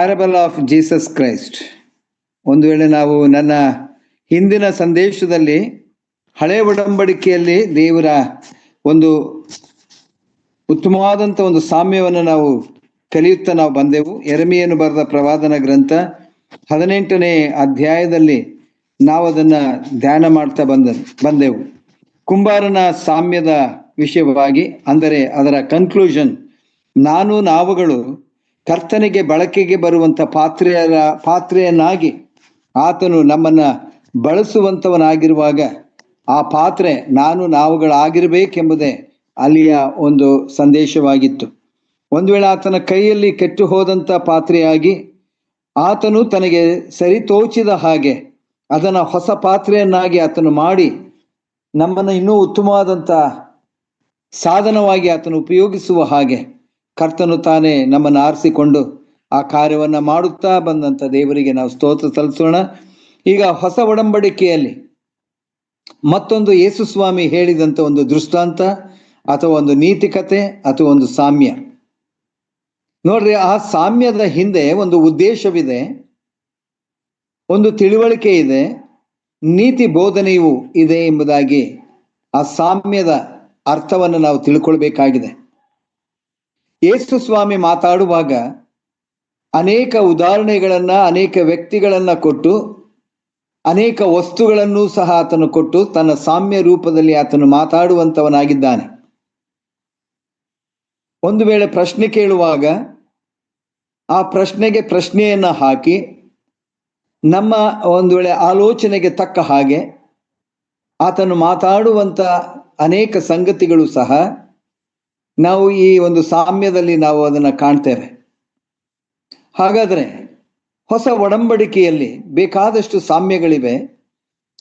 Parable of Jesus Christ. ಒಂದು ವೇಳೆ ನಾವು ನನ್ನ ಹಿಂದಿನ ಸಂದೇಶದಲ್ಲಿ ಹಳೆ ಒಡಂಬಡಿಕೆಯಲ್ಲಿ ದೇವರ ಒಂದು ಉತ್ತಮವಾದಂಥ ಒಂದು ಸಾಮ್ಯವನ್ನು ನಾವು ಕಲಿಯುತ್ತಾ ನಾವು ಬಂದೆವು. ಯೆರೆಮೀಯನು ಬರೆದ ಪ್ರವಾದನ ಗ್ರಂಥ 18ನೇ ಅಧ್ಯಾಯದಲ್ಲಿ ನಾವು ಅದನ್ನು ಧ್ಯಾನ ಮಾಡ್ತಾ ಬಂದೆವು. ಕುಂಬಾರನ ಸಾಮ್ಯದ ವಿಷಯವಾಗಿ, ಅಂದರೆ ಅದರ ಕನ್ಕ್ಲೂಷನ್, ನಾವುಗಳು ಕರ್ತನಿಗೆ ಬಳಕೆಗೆ ಬರುವಂಥ ಪಾತ್ರೆಯನ್ನಾಗಿ ಆತನು ನಮ್ಮನ್ನು ಬಳಸುವಂಥವನಾಗಿರುವಾಗ ಆ ಪಾತ್ರೆ ನಾವುಗಳಾಗಿರಬೇಕೆಂಬುದೇ ಅಲ್ಲಿಯ ಒಂದು ಸಂದೇಶವಾಗಿತ್ತು. ಒಂದು ವೇಳೆ ಆತನ ಕೈಯಲ್ಲಿ ಕೆಟ್ಟು ಹೋದಂಥ ಪಾತ್ರೆಯಾಗಿ ಆತನು ತನಗೆ ಸರಿತೋಚಿದ ಹಾಗೆ ಅದನ್ನು ಹೊಸ ಪಾತ್ರೆಯನ್ನಾಗಿ ಆತನು ಮಾಡಿ ನಮ್ಮನ್ನು ಇನ್ನೂ ಉತ್ತಮವಾದಂಥ ಸಾಧನವಾಗಿ ಆತನು ಉಪಯೋಗಿಸುವ ಹಾಗೆ ಕರ್ತನು ತಾನೇ ನಮ್ಮನ್ನು ಆರಿಸಿಕೊಂಡು ಆ ಕಾರ್ಯವನ್ನು ಮಾಡುತ್ತಾ ಬಂದಂಥ ದೇವರಿಗೆ ನಾವು ಸ್ತೋತ್ರ ಸಲ್ಲಿಸೋಣ. ಈಗ ಹೊಸ ಒಡಂಬಡಿಕೆಯಲ್ಲಿ ಮತ್ತೊಂದು ಯೇಸು ಸ್ವಾಮಿ ಹೇಳಿದಂಥ ಒಂದು ದೃಷ್ಟಾಂತ ಅಥವಾ ಒಂದು ನೀತಿಕತೆ ಅಥವಾ ಒಂದು ಸಾಮ್ಯ. ನೋಡ್ರಿ, ಆ ಸಾಮ್ಯದ ಹಿಂದೆ ಒಂದು ಉದ್ದೇಶವಿದೆ, ಒಂದು ತಿಳುವಳಿಕೆ ಇದೆ, ನೀತಿ ಬೋಧನೆಯೂ ಇದೆ ಎಂಬುದಾಗಿ ಆ ಸಾಮ್ಯದ ಅರ್ಥವನ್ನು ನಾವು ತಿಳ್ಕೊಳ್ಬೇಕಾಗಿದೆ. ಯೇಸು ಸ್ವಾಮಿ ಮಾತಾಡುವಾಗ ಅನೇಕ ಉದಾಹರಣೆಗಳನ್ನ, ಅನೇಕ ವ್ಯಕ್ತಿಗಳನ್ನ ಕೊಟ್ಟು, ಅನೇಕ ವಸ್ತುಗಳನ್ನು ಸಹ ಆತನು ಕೊಟ್ಟು ತನ್ನ ಸಾಮ್ಯ ರೂಪದಲ್ಲಿ ಆತನು ಮಾತಾಡುವಂಥವನಾಗಿದ್ದಾನೆ. ಒಂದು ವೇಳೆ ಪ್ರಶ್ನೆ ಕೇಳುವಾಗ ಆ ಪ್ರಶ್ನೆಗೆ ಪ್ರಶ್ನೆಯನ್ನ ಹಾಕಿ ನಮ್ಮ ಒಂದು ವೇಳೆ ಆಲೋಚನೆಗೆ ತಕ್ಕ ಹಾಗೆ ಆತನು ಮಾತಾಡುವಂಥ ಅನೇಕ ಸಂಗತಿಗಳು ಸಹ ನಾವು ಈ ಒಂದು ಸಾಮ್ಯದಲ್ಲಿ ನಾವು ಅದನ್ನು ಕಾಣ್ತೇವೆ. ಹಾಗಾದರೆ ಹೊಸ ಒಡಂಬಡಿಕೆಯಲ್ಲಿ ಬೇಕಾದಷ್ಟು ಸಾಮ್ಯಗಳಿವೆ.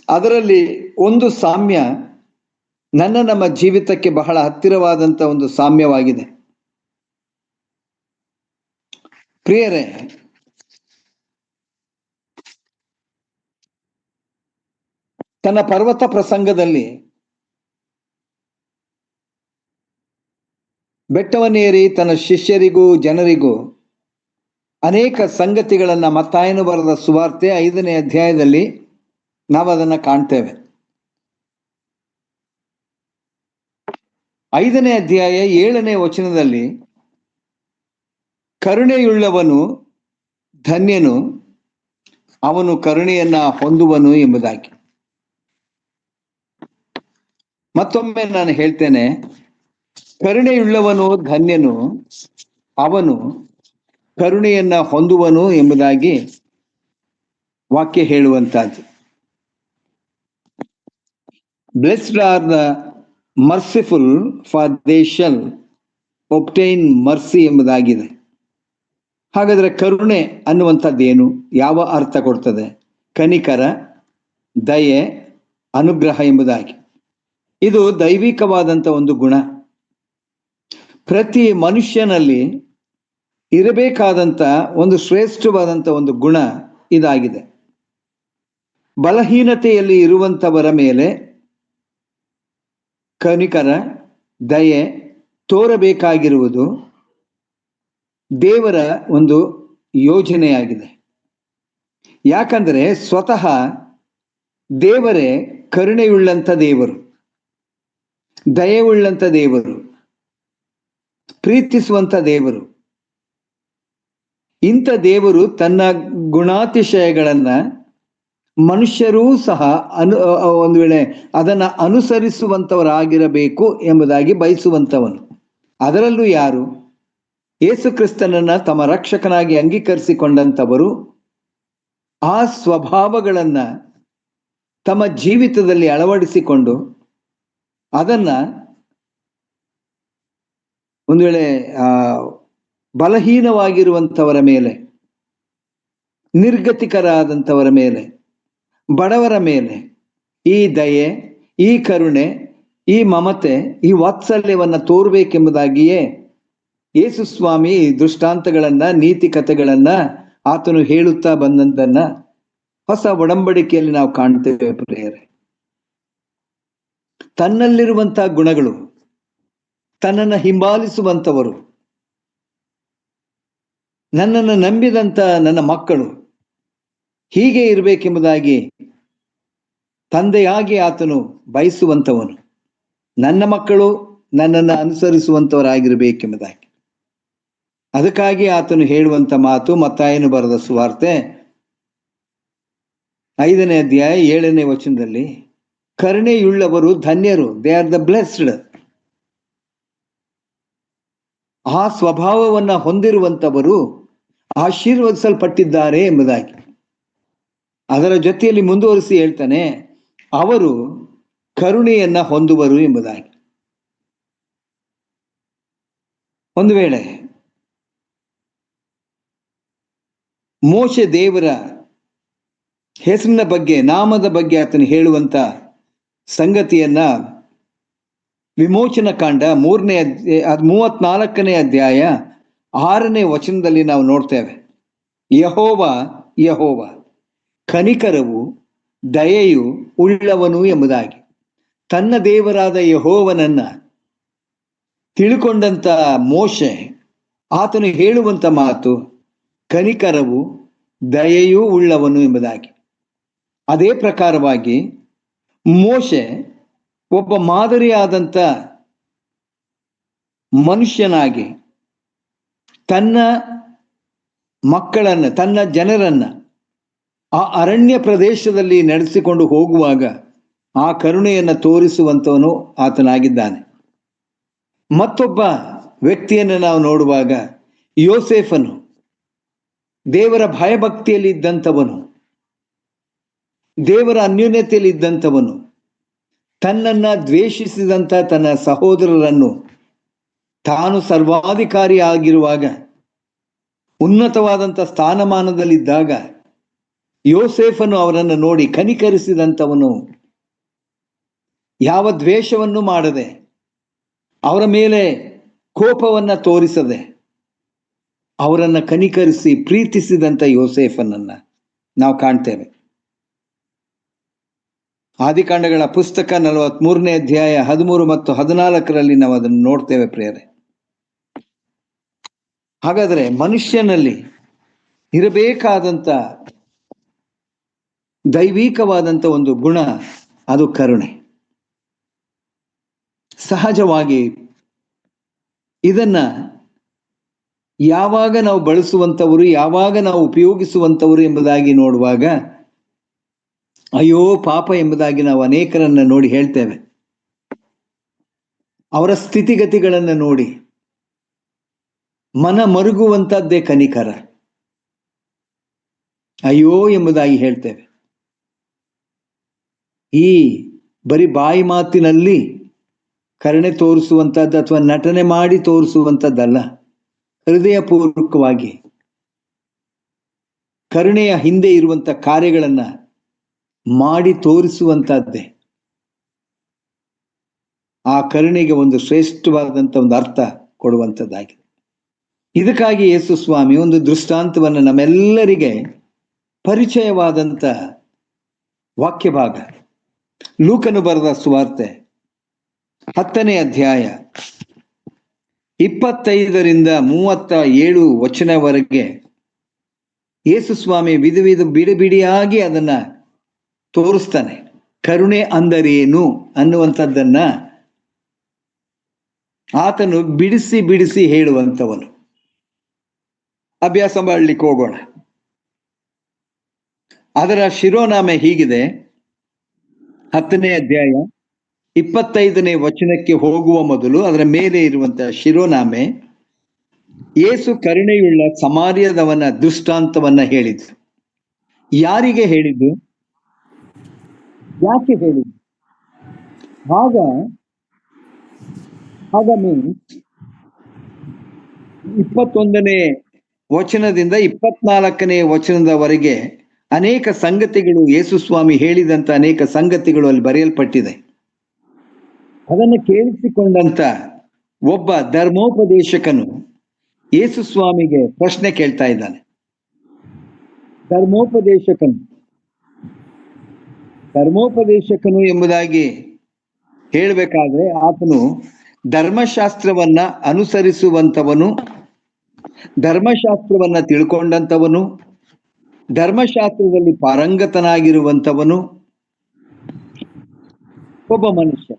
ಅದರಲ್ಲಿ ಒಂದು ಸಾಮ್ಯ ನಮ್ಮ ಜೀವಿತಕ್ಕೆ ಬಹಳ ಹತ್ತಿರವಾದಂಥ ಒಂದು ಸಾಮ್ಯವಾಗಿದೆ. ಪ್ರಿಯರೇ, ತನ್ನ ಪರ್ವತ ಪ್ರಸಂಗದಲ್ಲಿ ಬೆಟ್ಟವನ್ನೇರಿ ತನ್ನ ಶಿಷ್ಯರಿಗೂ ಜನರಿಗೂ ಅನೇಕ ಸಂಗತಿಗಳನ್ನ ಮತ್ತಾಯನು ಬರೆದ ಸುವಾರ್ತೆ 5ನೇ ಅಧ್ಯಾಯದಲ್ಲಿ ನಾವು ಅದನ್ನು ಕಾಣ್ತೇವೆ. 5ನೇ ಅಧ್ಯಾಯ 7ನೇ ವಚನದಲ್ಲಿ ಕರುಣೆಯುಳ್ಳವನು ಧನ್ಯನು, ಅವನು ಕರುಣೆಯನ್ನ ಹೊಂದುವನು ಎಂಬುದಾಗಿ. ಮತ್ತೊಮ್ಮೆ ನಾನು ಹೇಳ್ತೇನೆ, ಕರುಣೆಯುಳ್ಳವನು ಧನ್ಯನು, ಅವನು ಕರುಣೆಯನ್ನ ಹೊಂದುವನು ಎಂಬುದಾಗಿ ವಾಕ್ಯ ಹೇಳುವಂತಹದ್ದು. Blessed are the merciful for they shall obtain mercy ಎಂಬುದಾಗಿದೆ. ಹಾಗಾದ್ರೆ ಕರುಣೆ ಅನ್ನುವಂಥದ್ದೇನು, ಯಾವ ಅರ್ಥ ಕೊಡ್ತದೆ? ಕನಿಕರ, ದಯೆ, ಅನುಗ್ರಹ ಎಂಬುದಾಗಿ. ಇದು ದೈವಿಕವಾದಂಥ ಒಂದು ಗುಣ. ಪ್ರತಿ ಮನುಷ್ಯನಲ್ಲಿ ಇರಬೇಕಾದಂಥ ಒಂದು ಶ್ರೇಷ್ಠವಾದಂಥ ಒಂದು ಗುಣ ಇದಾಗಿದೆ. ಬಲಹೀನತೆಯಲ್ಲಿ ಇರುವಂಥವರ ಮೇಲೆ ಕನಿಕರ, ದಯೆ ತೋರಬೇಕಾಗಿರುವುದು ದೇವರ ಒಂದು ಯೋಜನೆಯಾಗಿದೆ. ಯಾಕಂದರೆ ಸ್ವತಃ ದೇವರೇ ಕರುಣೆಯುಳ್ಳಂಥ ದೇವರು, ದಯೆಯುಳ್ಳಂಥ ದೇವರು, ಪ್ರೀತಿಸುವಂಥ ದೇವರು. ಇಂಥ ದೇವರು ತನ್ನ ಗುಣಾತಿಶಯಗಳನ್ನ ಮನುಷ್ಯರೂ ಸಹ ಒಂದು ವೇಳೆ ಅದನ್ನು ಅನುಸರಿಸುವಂಥವರಾಗಿರಬೇಕು ಎಂಬುದಾಗಿ ಬಯಸುವಂಥವನು. ಅದರಲ್ಲೂ ಯಾರು ಯೇಸು ಕ್ರಿಸ್ತನನ್ನ ತಮ್ಮ ರಕ್ಷಕನಾಗಿ ಅಂಗೀಕರಿಸಿಕೊಂಡಂಥವರು ಆ ಸ್ವಭಾವಗಳನ್ನ ತಮ್ಮ ಜೀವಿತದಲ್ಲಿ ಅಳವಡಿಸಿಕೊಂಡು ಅದನ್ನ ಒಂದು ವೇಳೆ ಬಲಹೀನವಾಗಿರುವಂಥವರ ಮೇಲೆ, ನಿರ್ಗತಿಕರಾದಂಥವರ ಮೇಲೆ, ಬಡವರ ಮೇಲೆ ಈ ದಯೆ, ಈ ಕರುಣೆ, ಈ ಮಮತೆ, ಈ ವಾತ್ಸಲ್ಯವನ್ನು ತೋರ್ಬೇಕೆಂಬುದಾಗಿಯೇ ಯೇಸು ಸ್ವಾಮಿ ದೃಷ್ಟಾಂತಗಳನ್ನ, ನೀತಿ ಕಥೆಗಳನ್ನ ಆತನು ಹೇಳುತ್ತಾ ಬಂದಂತನ್ನ ಹೊಸ ಒಡಂಬಡಿಕೆಯಲ್ಲಿ ನಾವು ಕಾಣ್ತೇವೆ. ಪ್ರಿಯರೇ, ತನ್ನಲ್ಲಿರುವಂತಹ ಗುಣಗಳು, ತನ್ನನ್ನು ಹಿಂಬಾಲಿಸುವಂಥವರು, ನನ್ನನ್ನು ನಂಬಿದಂತ ನನ್ನ ಮಕ್ಕಳು ಹೀಗೆ ಇರಬೇಕೆಂಬುದಾಗಿ ತಂದೆಯಾಗಿ ಆತನು ಬಯಸುವಂತವನು. ನನ್ನ ಮಕ್ಕಳು ನನ್ನನ್ನು ಅನುಸರಿಸುವಂತವರಾಗಿರಬೇಕೆಂಬುದಾಗಿ. ಅದಕ್ಕಾಗಿ ಆತನು ಹೇಳುವಂತ ಮಾತು ಮತ್ತಾಯನು ಬರೆದ ಸುವಾರ್ತೆ 5ನೇ ಅಧ್ಯಾಯ 7ನೇ ವಚನದಲ್ಲಿ, ಕರುಣೆಯುಳ್ಳವರು ಧನ್ಯರು, ದೇ ಆರ್ ದ ಬ್ಲೆಸ್ಡ್. ಆ ಸ್ವಭಾವವನ್ನ ಹೊಂದಿರುವಂತವರು ಆಶೀರ್ವದಿಸಲ್ಪಟ್ಟಿದ್ದಾರೆ ಎಂಬುದಾಗಿ. ಅದರ ಜೊತೆಯಲ್ಲಿ ಮುಂದುವರಿಸಿ ಹೇಳ್ತಾನೆ, ಅವರು ಕರುಣೆಯನ್ನ ಹೊಂದುವರು ಎಂಬುದಾಗಿ. ಒಂದು ವೇಳೆ ಮೋಶೆ ದೇವರ ಹೆಸರಿನ ಬಗ್ಗೆ, ನಾಮದ ಬಗ್ಗೆ ಆತನು ಹೇಳುವಂತ ಸಂಗತಿಯನ್ನ ವಿಮೋಚನ ಕಾಂಡ 34ನೇ ಅಧ್ಯಾಯ 6ನೇ ವಚನದಲ್ಲಿ ನಾವು ನೋಡ್ತೇವೆ. ಯೆಹೋವ ಯೆಹೋವ ಕನಿಕರವು ದಯೆಯು ಉಳ್ಳವನು ಎಂಬುದಾಗಿ. ತನ್ನ ದೇವರಾದ ಯೆಹೋವನನ್ನ ತಿಳ್ಕೊಂಡಂತ ಮೋಶೆ ಆತನು ಹೇಳುವಂತ ಮಾತು ಕನಿಕರವು ದಯೆಯೂ ಉಳ್ಳವನು ಎಂಬುದಾಗಿ. ಅದೇ ಪ್ರಕಾರವಾಗಿ ಮೋಶೆ ಒಬ್ಬ ಮಾದರಿಯಾದಂಥ ಮನುಷ್ಯನಾಗಿ ತನ್ನ ಮಕ್ಕಳನ್ನ, ತನ್ನ ಜನರನ್ನ ಆ ಅರಣ್ಯ ಪ್ರದೇಶದಲ್ಲಿ ನಡೆಸಿಕೊಂಡು ಹೋಗುವಾಗ ಆ ಕರುಣೆಯನ್ನು ತೋರಿಸುವಂತವನು ಆತನಾಗಿದ್ದಾನೆ. ಮತ್ತೊಬ್ಬ ವ್ಯಕ್ತಿಯನ್ನು ನಾವು ನೋಡುವಾಗ ಯೋಸೇಫನು ದೇವರ ಭಯಭಕ್ತಿಯಲ್ಲಿ ಇದ್ದಂಥವನು, ದೇವರ ಅನ್ಯೋನ್ಯತೆಯಲ್ಲಿ ಇದ್ದಂಥವನು, ತನ್ನನ್ನ ದ್ವೇಷಿಸಿದಂಥ ತನ್ನ ಸಹೋದರರನ್ನು ತಾನು ಸರ್ವಾಧಿಕಾರಿ ಆಗಿರುವಾಗ, ಉನ್ನತವಾದಂಥ ಸ್ಥಾನಮಾನದಲ್ಲಿದ್ದಾಗ ಯೋಸೇಫನು ಅವರನ್ನು ನೋಡಿ ಕನಿಕರಿಸಿದಂಥವನು. ಯಾವ ದ್ವೇಷವನ್ನು ಮಾಡದೆ, ಅವರ ಮೇಲೆ ಕೋಪವನ್ನ ತೋರಿಸದೆ ಅವರನ್ನ ಕನಿಕರಿಸಿ ಪ್ರೀತಿಸಿದಂಥ ಯೋಸೇಫನನ್ನ ನಾವು ಕಾಣ್ತೇವೆ. ಆದಿಕಾಂಡಗಳ ಪುಸ್ತಕ 43ನೇ ಅಧ್ಯಾಯ 13 ಮತ್ತು 14ರಲ್ಲಿ ನಾವು ಅದನ್ನು ನೋಡ್ತೇವೆ ಪ್ರಿಯರೇ. ಹಾಗಾದ್ರೆ ಮನುಷ್ಯನಲ್ಲಿ ಇರಬೇಕಾದಂತ ದೈವಿಕವಾದಂತ ಒಂದು ಗುಣ, ಅದು ಕರುಣೆ. ಸಹಜವಾಗಿ ಇದನ್ನ ಯಾವಾಗ ನಾವು ಬಳಸುವಂಥವರು, ಯಾವಾಗ ನಾವು ಉಪಯೋಗಿಸುವಂಥವರು ಎಂಬುದಾಗಿ ನೋಡುವಾಗ ಅಯ್ಯೋ ಪಾಪ ಎಂಬುದಾಗಿ ನಾವು ಅನೇಕರನ್ನ ನೋಡಿ ಹೇಳ್ತೇವೆ. ಅವರ ಸ್ಥಿತಿಗತಿಗಳನ್ನು ನೋಡಿ ಮನ ಮರುಗುವಂತದ್ದೇ ಕನಿಕರ. ಅಯ್ಯೋ ಎಂಬುದಾಗಿ ಹೇಳ್ತೇವೆ. ಈ ಬರೀ ಬಾಯಿ ಮಾತಿನಲ್ಲಿ ಕರುಣೆ ತೋರಿಸುವಂತದ್ದು ಅಥವಾ ನಟನೆ ಮಾಡಿ ತೋರಿಸುವಂಥದ್ದಲ್ಲ, ಹೃದಯಪೂರ್ವಕವಾಗಿ ಕರುಣೆಯ ಹಿಂದೆ ಇರುವಂತ ಕಾರ್ಯಗಳನ್ನ ಮಾಡಿ ತೋರಿಸುವಂತದ್ದೇ ಆ ಕರುಣೆಗೆ ಒಂದು ಶ್ರೇಷ್ಠವಾದಂತ ಒಂದು ಅರ್ಥ ಕೊಡುವಂಥದ್ದಾಗಿದೆ. ಇದಕ್ಕಾಗಿ ಯೇಸು ಸ್ವಾಮಿ ಒಂದು ದೃಷ್ಟಾಂತವನ್ನು ನಮ್ಮೆಲ್ಲರಿಗೆ ಪರಿಚಯವಾದಂತ ವಾಕ್ಯ ಭಾಗ, ಲೂಕನು ಬರೆದ ಸುವಾರ್ತೆ 10ನೇ ಅಧ್ಯಾಯ 25ರಿಂದ 37 ವಚನವರೆಗೆ ಯೇಸು ಸ್ವಾಮಿ ಬಿಡಿಯಾಗಿ ಅದನ್ನ ತೋರಿಸ್ತಾನೆ. ಕರುಣೆ ಅಂದರೇನು ಅನ್ನುವಂಥದ್ದನ್ನ ಆತನು ಬಿಡಿಸಿ ಹೇಳುವಂಥವನು. ಅಭ್ಯಾಸ ಮಾಡಲಿಕ್ಕೆ ಹೋಗೋಣ. ಅದರ ಶಿರೋನಾಮೆ ಹೀಗಿದೆ. 10ನೇ ಅಧ್ಯಾಯ 25ನೇ ವಚನಕ್ಕೆ ಹೋಗುವ ಮೊದಲು ಅದರ ಮೇಲೆ ಇರುವಂತಹ ಶಿರೋನಾಮೆ, ಯೇಸು ಕರುಣೆಯುಳ್ಳ ಸಮಾರ್ಯದವನ ದೃಷ್ಟಾಂತವನ್ನ ಹೇಳಿದ್ರು. ಯಾರಿಗೆ ಹೇಳಿದ್ದು, ಯಾಕೆ ಹೇಳಿದ್ದು? ಆಗ ಮೀನ್ಸ್ 21ನೇ ವಚನದಿಂದ 24ನೇ ವಚನದವರೆಗೆ ಅನೇಕ ಸಂಗತಿಗಳು, ಯೇಸು ಸ್ವಾಮಿ ಹೇಳಿದಂತ ಅನೇಕ ಸಂಗತಿಗಳು ಅಲ್ಲಿ ಬರೆಯಲ್ಪಟ್ಟಿದೆ. ಅದನ್ನು ಕೇಳಿಸಿಕೊಂಡಂತ ಒಬ್ಬ ಧರ್ಮೋಪದೇಶಕನು ಯೇಸು ಸ್ವಾಮಿಗೆ ಪ್ರಶ್ನೆ ಕೇಳ್ತಾ ಇದ್ದಾನೆ. ಧರ್ಮೋಪದೇಶಕನು ಎಂಬುದಾಗಿ ಹೇಳಬೇಕಾದ್ರೆ ಆತನು ಧರ್ಮಶಾಸ್ತ್ರವನ್ನ ಅನುಸರಿಸುವಂತವನು ಧರ್ಮಶಾಸ್ತ್ರವನ್ನ ತಿಳ್ಕೊಂಡಂತವನು, ಧರ್ಮಶಾಸ್ತ್ರದಲ್ಲಿ ಪಾರಂಗತನಾಗಿರುವಂತವನು ಒಬ್ಬ ಮನುಷ್ಯ.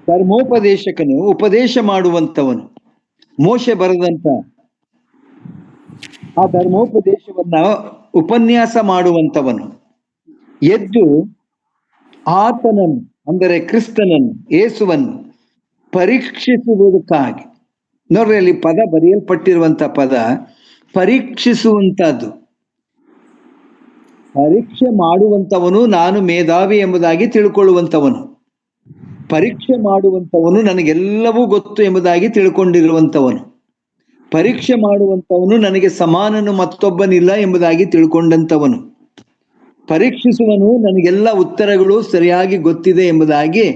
ಧರ್ಮೋಪದೇಶಕನು, ಉಪದೇಶ ಮಾಡುವಂತವನು, ಮೋಶೆ ಬರೆದಂತ ಆ ಧರ್ಮೋಪದೇಶವನ್ನ ಉಪನ್ಯಾಸ ಮಾಡುವಂತವನು ಎದ್ದು ಆತನನ್ನು, ಅಂದರೆ ಕ್ರಿಸ್ತನನ್ನು, ಯೇಸುವನ್ನು ಪರೀಕ್ಷಿಸುವುದಕ್ಕಾಗಿ, ನೋಡ್ರಿ ಅಲ್ಲಿ ಪದ ಬರೆಯಲ್ಪಟ್ಟಿರುವಂತ ಪದ ಪರೀಕ್ಷಿಸುವಂತದ್ದು. ಪರೀಕ್ಷೆ ಮಾಡುವಂತವನು ನಾನು ಮೇಧಾವಿ ಎಂಬುದಾಗಿ ತಿಳ್ಕೊಳ್ಳುವಂತವನು, ಪರೀಕ್ಷೆ ಮಾಡುವಂತವನು ನನಗೆಲ್ಲವೂ ಗೊತ್ತು ಎಂಬುದಾಗಿ ತಿಳ್ಕೊಂಡಿರುವಂತವನು, ಪರೀಕ್ಷೆ ಮಾಡುವಂತವನು ನನಗೆ ಸಮಾನನು ಮತ್ತೊಬ್ಬನಿಲ್ಲ ಎಂಬುದಾಗಿ ತಿಳ್ಕೊಂಡಂತವನು, ಪರೀಕ್ಷಿಸುವನು ನನಗೆಲ್ಲ ಉತ್ತರಗಳು ಸರಿಯಾಗಿ ಗೊತ್ತಿದೆ ಎಂಬುದಾಗಿ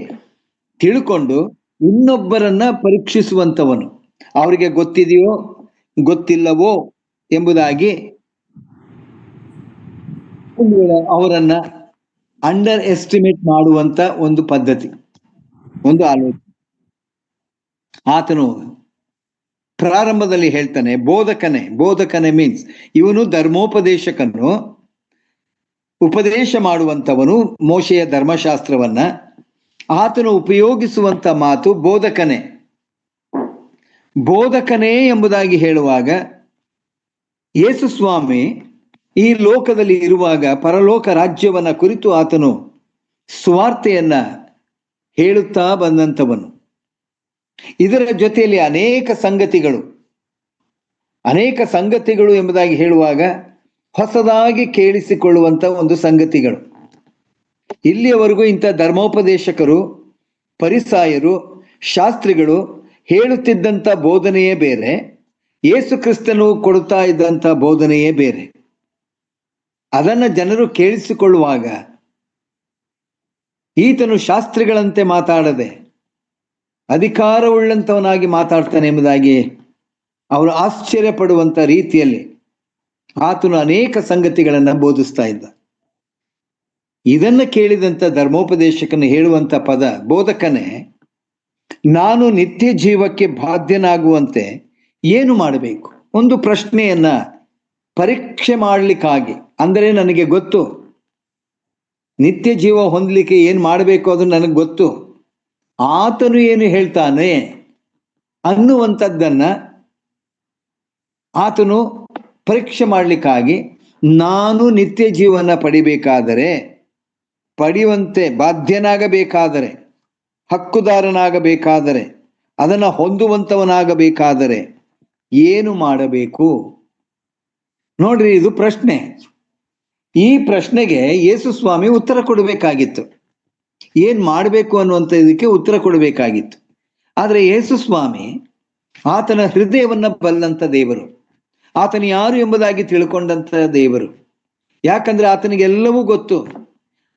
ತಿಳ್ಕೊಂಡು ಇನ್ನೊಬ್ಬರನ್ನ ಪರೀಕ್ಷಿಸುವಂತವನು, ಅವರಿಗೆ ಗೊತ್ತಿದೆಯೋ ಗೊತ್ತಿಲ್ಲವೋ ಎಂಬುದಾಗಿ ಒಂದು ವೇಳೆ ಅವರನ್ನ ಅಂಡರ್ ಎಸ್ಟಿಮೇಟ್ ಮಾಡುವಂತ ಒಂದು ಪದ್ಧತಿ, ಒಂದು ಆಲೋಚನೆ. ಆತನು ಪ್ರಾರಂಭದಲ್ಲಿ ಹೇಳ್ತಾನೆ ಬೋಧಕನೇ ಮೀನ್ಸ್ ಇವನು ಧರ್ಮೋಪದೇಶಕನು, ಉಪದೇಶ ಮಾಡುವಂತವನು ಮೋಶೆಯ ಧರ್ಮಶಾಸ್ತ್ರವನ್ನ. ಆತನು ಉಪಯೋಗಿಸುವಂತ ಮಾತು ಬೋಧಕನೇ ಎಂಬುದಾಗಿ ಹೇಳುವಾಗ ಯೇಸು ಸ್ವಾಮಿ ಈ ಲೋಕದಲ್ಲಿ ಇರುವಾಗ ಪರಲೋಕ ರಾಜ್ಯವನ್ನ ಕುರಿತು ಆತನು ಸುವಾರ್ತೆಯನ್ನ ಹೇಳುತ್ತಾ ಬಂದಂತವನು. ಇದರ ಜೊತೆಯಲ್ಲಿ ಅನೇಕ ಸಂಗತಿಗಳು ಎಂಬುದಾಗಿ ಹೇಳುವಾಗ ಹೊಸದಾಗಿ ಕೇಳಿಸಿಕೊಳ್ಳುವಂತ ಒಂದು ಸಂಗತಿಗಳು. ಇಲ್ಲಿಯವರೆಗೂ ಇಂಥ ಧರ್ಮೋಪದೇಶಕರು, ಪರಿಸಾಯರು, ಶಾಸ್ತ್ರಿಗಳು ಹೇಳುತ್ತಿದ್ದಂಥ ಬೋಧನೆಯೇ ಬೇರೆ, ಯೇಸು ಕ್ರಿಸ್ತನು ಕೊಡುತ್ತಾ ಇದ್ದಂಥ ಬೋಧನೆಯೇ ಬೇರೆ. ಅದನ್ನ ಜನರು ಕೇಳಿಸಿಕೊಳ್ಳುವಾಗ ಈತನು ಶಾಸ್ತ್ರಿಗಳಂತೆ ಮಾತಾಡದೆ ಅಧಿಕಾರವುಳ್ಳಂತವನಾಗಿ ಮಾತಾಡ್ತಾನೆ ಎಂಬುದಾಗಿ ಅವರು ಆಶ್ಚರ್ಯ ಪಡುವಂತ ರೀತಿಯಲ್ಲಿ ಆತನು ಅನೇಕ ಸಂಗತಿಗಳನ್ನ ಬೋಧಿಸ್ತಾ ಇದ್ದ. ಇದನ್ನ ಕೇಳಿದಂತ ಧರ್ಮೋಪದೇಶಕನು ಹೇಳುವಂತ ಪದ ಬೋಧಕನೇ, ನಾನು ನಿತ್ಯ ಜೀವಕ್ಕೆ ಬಾಧ್ಯನಾಗುವಂತೆ ಏನು ಮಾಡಬೇಕು? ಒಂದು ಪ್ರಶ್ನೆಯನ್ನ ಪರೀಕ್ಷೆ ಮಾಡ್ಲಿಕ್ಕಾಗಿ, ಅಂದರೆ ನನಗೆ ಗೊತ್ತು ನಿತ್ಯ ಜೀವ ಹೊಂದಲಿಕ್ಕೆ ಏನ್ ಮಾಡಬೇಕು ಅದು ನನಗೆ ಗೊತ್ತು, ಆತನು ಏನು ಹೇಳ್ತಾನೆ ಅನ್ನುವಂಥದ್ದನ್ನ ಆತನು ಪರೀಕ್ಷೆ ಮಾಡ್ಲಿಕ್ಕಾಗಿ, ನಾನು ನಿತ್ಯ ಜೀವನ ಪಡೆಯುವಂತೆ ಬಾಧ್ಯನಾಗಬೇಕಾದರೆ, ಹಕ್ಕುದಾರನಾಗಬೇಕಾದರೆ, ಅದನ್ನ ಹೊಂದುವಂತವನಾಗಬೇಕಾದರೆ ಏನು ಮಾಡಬೇಕು? ನೋಡ್ರಿ, ಇದು ಪ್ರಶ್ನೆ. ಈ ಪ್ರಶ್ನೆಗೆ ಯೇಸು ಸ್ವಾಮಿ ಉತ್ತರ ಕೊಡಬೇಕಾಗಿತ್ತು. ಏನ್ ಮಾಡಬೇಕು ಅನ್ನುವಂಥ ಇದಕ್ಕೆ ಉತ್ತರ ಕೊಡಬೇಕಾಗಿತ್ತು. ಆದ್ರೆ ಯೇಸು ಸ್ವಾಮಿ ಆತನ ಹೃದಯವನ್ನ ಬಲ್ಲಂತ ದೇವರು, ಆತನು ಯಾರು ಎಂಬುದಾಗಿ ತಿಳ್ಕೊಂಡಂತ ದೇವರು. ಯಾಕಂದ್ರೆ ಆತನಿಗೆಲ್ಲವೂ ಗೊತ್ತು,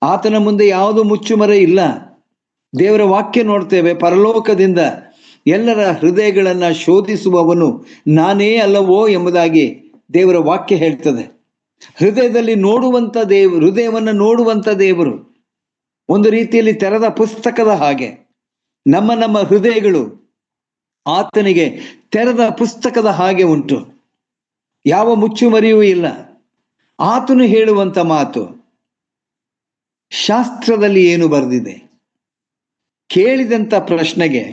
ಆತನ ಮುಂದೆ ಯಾವುದು ಮುಚ್ಚುಮರೆ ಇಲ್ಲ. ದೇವರ ವಾಕ್ಯ ನೋಡ್ತೇವೆ, ಪರಲೋಕದಿಂದ ಎಲ್ಲರ ಹೃದಯಗಳನ್ನ ಶೋಧಿಸುವವನು ನಾನೇ ಅಲ್ಲವೋ ಎಂಬುದಾಗಿ ದೇವರ ವಾಕ್ಯ ಹೇಳ್ತದೆ. ಹೃದಯದಲ್ಲಿ ನೋಡುವಂತ ಹೃದಯವನ್ನ ನೋಡುವಂತ ದೇವರು, ಒಂದು ರೀತಿಯಲ್ಲಿ ತೆರೆದ ಪುಸ್ತಕದ ಹಾಗೆ ನಮ್ಮ ಹೃದಯಗಳು ಆತನಿಗೆ ತೆರೆದ ಪುಸ್ತಕದ ಹಾಗೆ ಉಂಟು, ಯಾವ ಮುಚ್ಚುಮರಿಯೂ ಇಲ್ಲ. ಆತನು ಹೇಳುವಂತ ಮಾತು, ಶಾಸ್ತ್ರದಲ್ಲಿ ಏನು ಬರೆದಿದೆ? ಕೇಳಿದಂತ ಪ್ರಶ್ನೆಗೆ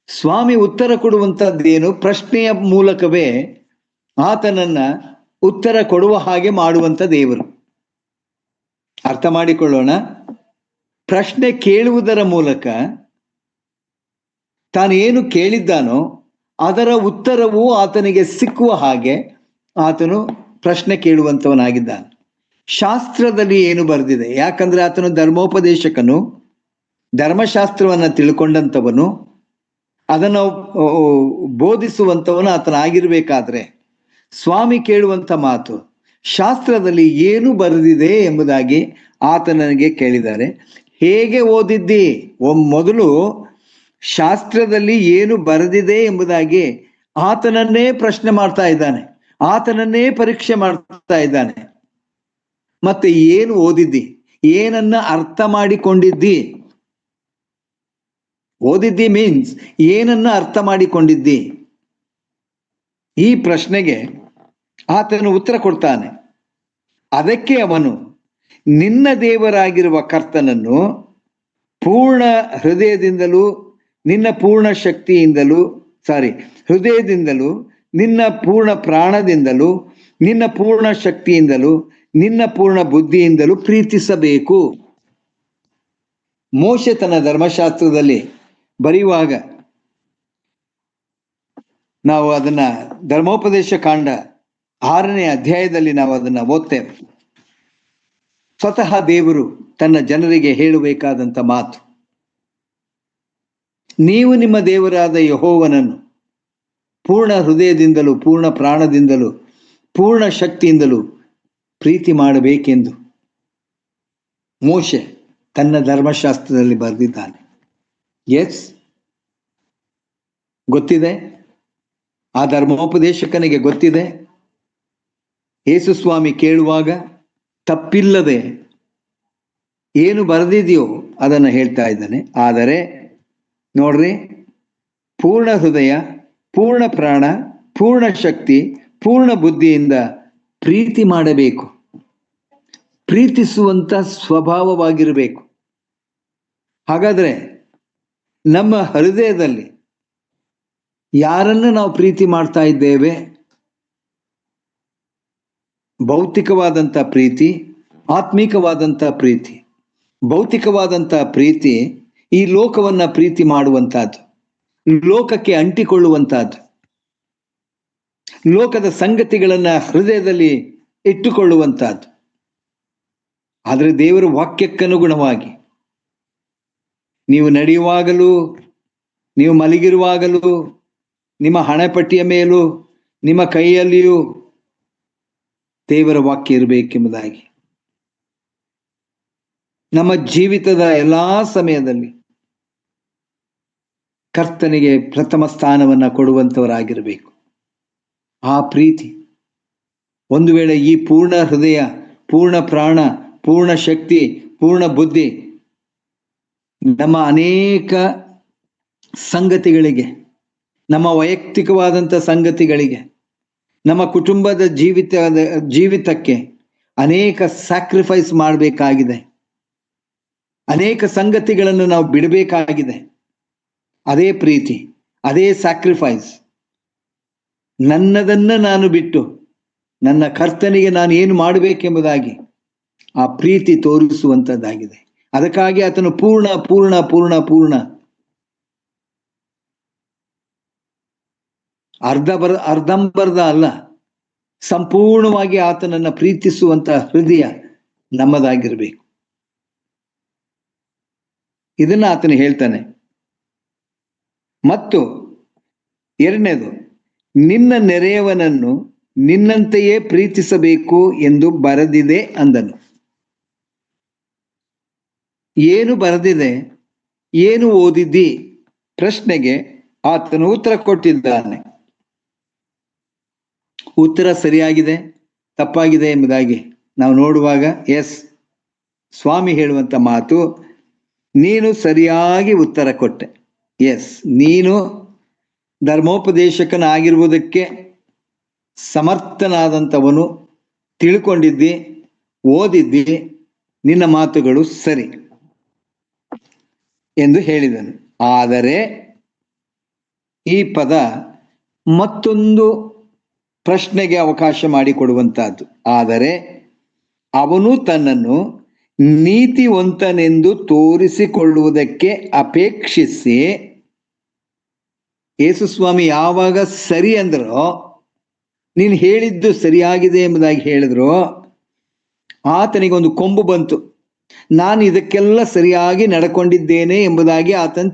ಸ್ವಾಮಿ ಉತ್ತರ ಕೊಡುವಂತದ್ದೇನು? ಪ್ರಶ್ನೆಯ ಮೂಲಕವೇ ಆತನನ್ನ ಉತ್ತರ ಕೊಡುವ ಹಾಗೆ ಮಾಡುವಂತ ದೇವರು. ಅರ್ಥ ಮಾಡಿಕೊಳ್ಳೋಣ. ಪ್ರಶ್ನೆ ಕೇಳುವುದರ ಮೂಲಕ ತಾನೇನು ಕೇಳಿದ್ದಾನೋ ಅದರ ಉತ್ತರವು ಆತನಿಗೆ ಸಿಕ್ಕುವ ಹಾಗೆ ಆತನು ಪ್ರಶ್ನೆ ಕೇಳುವಂತವನಾಗಿದ್ದಾನೆ. ಶಾಸ್ತ್ರದಲ್ಲಿ ಏನು ಬರೆದಿದೆ? ಯಾಕಂದ್ರೆ ಆತನು ಧರ್ಮೋಪದೇಶಕನು, ಧರ್ಮಶಾಸ್ತ್ರವನ್ನ ತಿಳ್ಕೊಂಡಂತವನು, ಅದನ್ನು ಬೋಧಿಸುವಂತವನು ಆತನಾಗಿರ್ಬೇಕಾದ್ರೆ ಸ್ವಾಮಿ ಕೇಳುವಂತ ಮಾತು, ಶಾಸ್ತ್ರದಲ್ಲಿ ಏನು ಬರೆದಿದೆ ಎಂಬುದಾಗಿ ಆತನಿಗೆ ಕೇಳಿದ್ದಾರೆ. ಹೇಗೆ ಓದಿದ್ದಿ? ಮೊದಲು ಶಾಸ್ತ್ರದಲ್ಲಿ ಏನು ಬರೆದಿದೆ ಎಂಬುದಾಗಿ ಆತನನ್ನೇ ಪ್ರಶ್ನೆ ಮಾಡ್ತಾ ಇದ್ದಾನೆ, ಆತನನ್ನೇ ಪರೀಕ್ಷೆ ಮಾಡ್ತಾ ಇದ್ದಾನೆ. ಮತ್ತೆ ಏನು ಓದಿದ್ದಿ? ಏನನ್ನ ಅರ್ಥ ಮಾಡಿಕೊಂಡಿದ್ದಿ? ಓದಿದ್ದಿ ಮೀನ್ಸ್ ಏನನ್ನ ಅರ್ಥ ಮಾಡಿಕೊಂಡಿದ್ದಿ? ಈ ಪ್ರಶ್ನೆಗೆ ಆತನು ಉತ್ತರ ಕೊಡ್ತಾನೆ. ಅದಕ್ಕೆ ಅವನು, ನಿನ್ನ ದೇವರಾಗಿರುವ ಕರ್ತನನ್ನು ಪೂರ್ಣ ಹೃದಯದಿಂದಲೂ ನಿನ್ನ ಪೂರ್ಣ ಶಕ್ತಿಯಿಂದಲೂ ಹೃದಯದಿಂದಲೂ ನಿನ್ನ ಪೂರ್ಣ ಪ್ರಾಣದಿಂದಲೂ ನಿನ್ನ ಪೂರ್ಣ ಶಕ್ತಿಯಿಂದಲೂ ನಿನ್ನ ಪೂರ್ಣ ಬುದ್ಧಿಯಿಂದಲೂ ಪ್ರೀತಿಸಬೇಕು. ಮೋಶೆ ತನ್ನ ಧರ್ಮಶಾಸ್ತ್ರದಲ್ಲಿ ಬರೆಯುವಾಗ ನಾವು ಅದನ್ನ ಧರ್ಮೋಪದೇಶ ಕಾಂಡ 6ನೇ ಅಧ್ಯಾಯದಲ್ಲಿ ನಾವು ಅದನ್ನ ಓದ್ತೇವೆ. ಸ್ವತಃ ದೇವರು ತನ್ನ ಜನರಿಗೆ ಹೇಳಬೇಕಾದಂತ ಮಾತು, ನೀವು ನಿಮ್ಮ ದೇವರಾದ ಯೆಹೋವನನ್ನು ಪೂರ್ಣ ಹೃದಯದಿಂದಲೂ ಪೂರ್ಣ ಪ್ರಾಣದಿಂದಲೂ ಪೂರ್ಣ ಶಕ್ತಿಯಿಂದಲೂ ಪ್ರೀತಿ ಮಾಡಬೇಕೆಂದು ಮೋಶೆ ತನ್ನ ಧರ್ಮಶಾಸ್ತ್ರದಲ್ಲಿ ಬರೆದಿದ್ದಾನೆ. ಎಸ್, ಗೊತ್ತಿದೆ, ಆ ಧರ್ಮೋಪದೇಶಕನಿಗೆ ಗೊತ್ತಿದೆ. ಯೇಸು ಸ್ವಾಮಿ ಕೇಳುವಾಗ ತಪ್ಪಿಲ್ಲದೆ ಏನು ಬರೆದಿದೆಯೋ ಅದನ್ನು ಹೇಳ್ತಾ ಇದ್ದಾನೆ. ಆದರೆ ನೋಡ್ರಿ, ಪೂರ್ಣ ಹೃದಯ, ಪೂರ್ಣ ಪ್ರಾಣ, ಪೂರ್ಣ ಶಕ್ತಿ, ಪೂರ್ಣ ಬುದ್ಧಿಯಿಂದ ಪ್ರೀತಿ ಮಾಡಬೇಕು. ಪ್ರೀತಿಸುವಂತ ಸ್ವಭಾವವಾಗಿರಬೇಕು. ಹಾಗಾದ್ರೆ ನಮ್ಮ ಹೃದಯದಲ್ಲಿ ಯಾರನ್ನು ನಾವು ಪ್ರೀತಿ ಮಾಡ್ತಾ ಇದ್ದೇವೆ? ಭೌತಿಕವಾದಂಥ ಪ್ರೀತಿ, ಆತ್ಮಿಕವಾದಂಥ ಪ್ರೀತಿ. ಭೌತಿಕವಾದಂಥ ಪ್ರೀತಿ ಈ ಲೋಕವನ್ನ ಪ್ರೀತಿ ಮಾಡುವಂತಹದ್ದು, ಲೋಕಕ್ಕೆ ಅಂಟಿಕೊಳ್ಳುವಂತಹದ್ದು, ಲೋಕದ ಸಂಗತಿಗಳನ್ನ ಹೃದಯದಲ್ಲಿ ಇಟ್ಟುಕೊಳ್ಳುವಂತಹದ್ದು. ಆದರೆ ದೇವರ ವಾಕ್ಯಕ್ಕನುಗುಣವಾಗಿ ನೀವು ನಡೆಯುವಾಗಲೂ, ನೀವು ಮಲಗಿರುವಾಗಲೂ, ನಿಮ್ಮ ಹಣೆಪಟ್ಟಿಯ ಮೇಲೂ, ನಿಮ್ಮ ಕೈಯಲ್ಲಿಯೂ ದೇವರ ವಾಕ್ಯ ಇರಬೇಕೆಂಬುದಾಗಿ, ನಮ್ಮ ಜೀವಿತದ ಎಲ್ಲಾ ಸಮಯದಲ್ಲಿ ಕರ್ತನಿಗೆ ಪ್ರಥಮ ಸ್ಥಾನವನ್ನ ಕೊಡುವಂತವರಾಗಿರಬೇಕು. ಆ ಪ್ರೀತಿ ಒಂದು ವೇಳೆ ಈ ಪೂರ್ಣ ಹೃದಯ, ಪೂರ್ಣ ಪ್ರಾಣ, ಪೂರ್ಣ ಶಕ್ತಿ, ಪೂರ್ಣ ಬುದ್ಧಿ ನಮ್ಮ ಅನೇಕ ಸಂಗತಿಗಳಿಗೆ, ನಮ್ಮ ವೈಯಕ್ತಿಕವಾದಂಥ ಸಂಗತಿಗಳಿಗೆ, ನಮ್ಮ ಕುಟುಂಬದ ಜೀವಿತಕ್ಕೆ ಅನೇಕ ಸ್ಯಾಕ್ರಿಫೈಸ್ ಮಾಡಬೇಕಾಗಿದೆ. ಅನೇಕ ಸಂಗತಿಗಳನ್ನು ನಾವು ಬಿಡಬೇಕಾಗಿದೆ. ಅದೇ ಪ್ರೀತಿ, ಅದೇ ಸ್ಯಾಕ್ರಿಫೈಸ್. ನನ್ನದನ್ನ ನಾನು ಬಿಟ್ಟು ನನ್ನ ಕರ್ತನಿಗೆ ನಾನು ಏನು ಮಾಡಬೇಕೆಂಬುದಾಗಿ ಆ ಪ್ರೀತಿ ತೋರಿಸುವಂಥದ್ದಾಗಿದೆ. ಅದಕ್ಕಾಗಿ ಆತನು ಪೂರ್ಣ ಪೂರ್ಣ ಪೂರ್ಣ ಪೂರ್ಣ, ಅರ್ಧಂಬರ್ಧ ಅಲ್ಲ, ಸಂಪೂರ್ಣವಾಗಿ ಆತನನ್ನ ಪ್ರೀತಿಸುವಂತ ಹೃದಯ ನಮ್ಮದಾಗಿರ್ಬೇಕು. ಇದನ್ನ ಆತನು ಹೇಳ್ತಾನೆ. ಮತ್ತು ಎರಡನೇದು, ನಿನ್ನ ನೆರೆಯವನನ್ನು ನಿನ್ನಂತೆಯೇ ಪ್ರೀತಿಸಬೇಕು ಎಂದು ಬರೆದಿದೆ ಅಂದನು. ಏನು ಬರೆದಿದೆ? ಏನು ಓದಿದ್ದಿ? ಪ್ರಶ್ನೆಗೆ ಆತನು ಉತ್ತರ ಕೊಟ್ಟಿದ್ದಾನೆ. ಉತ್ತರ ಸರಿಯಾಗಿದೆ, ತಪ್ಪಾಗಿದೆ ಎಂಬುದಾಗಿ ನಾವು ನೋಡುವಾಗ, ಎಸ್, ಸ್ವಾಮಿ ಹೇಳುವಂತ ಮಾತು, ನೀನು ಸರಿಯಾಗಿ ಉತ್ತರ ಕೊಟ್ಟೆ. ಎಸ್, ನೀನು ಧರ್ಮೋಪದೇಶಕನಾಗಿರುವುದಕ್ಕೆ ಸಮರ್ಥನಾದಂಥವನು, ತಿಳ್ಕೊಂಡಿದ್ದಿ, ಓದಿದ್ದಿ, ನಿನ್ನ ಮಾತುಗಳು ಸರಿ ಎಂದು ಹೇಳಿದನು. ಆದರೆ ಈ ಪದ ಮತ್ತೊಂದು ಪ್ರಶ್ನೆಗೆ ಅವಕಾಶ ಮಾಡಿಕೊಡುವಂತಹದ್ದು. ಆದರೆ ಅವನು ತನ್ನನ್ನು ನೀತಿವಂತನೆಂದು ತೋರಿಸಿಕೊಳ್ಳುವುದಕ್ಕೆ ಅಪೇಕ್ಷಿಸಿ, ಯೇಸುಸ್ವಾಮಿ ಯಾವಾಗ ಸರಿ ಅಂದ್ರೋ, ನೀನು ಹೇಳಿದ್ದು ಸರಿಯಾಗಿದೆ ಎಂಬುದಾಗಿ ಹೇಳಿದ್ರು, ಆತನಿಗೊಂದು ಕೊಂಬು ಬಂತು. ನಾನು ಇದಕ್ಕೆಲ್ಲ ಸರಿಯಾಗಿ ನಡ್ಕೊಂಡಿದ್ದೇನೆ ಎಂಬುದಾಗಿ ಆತನು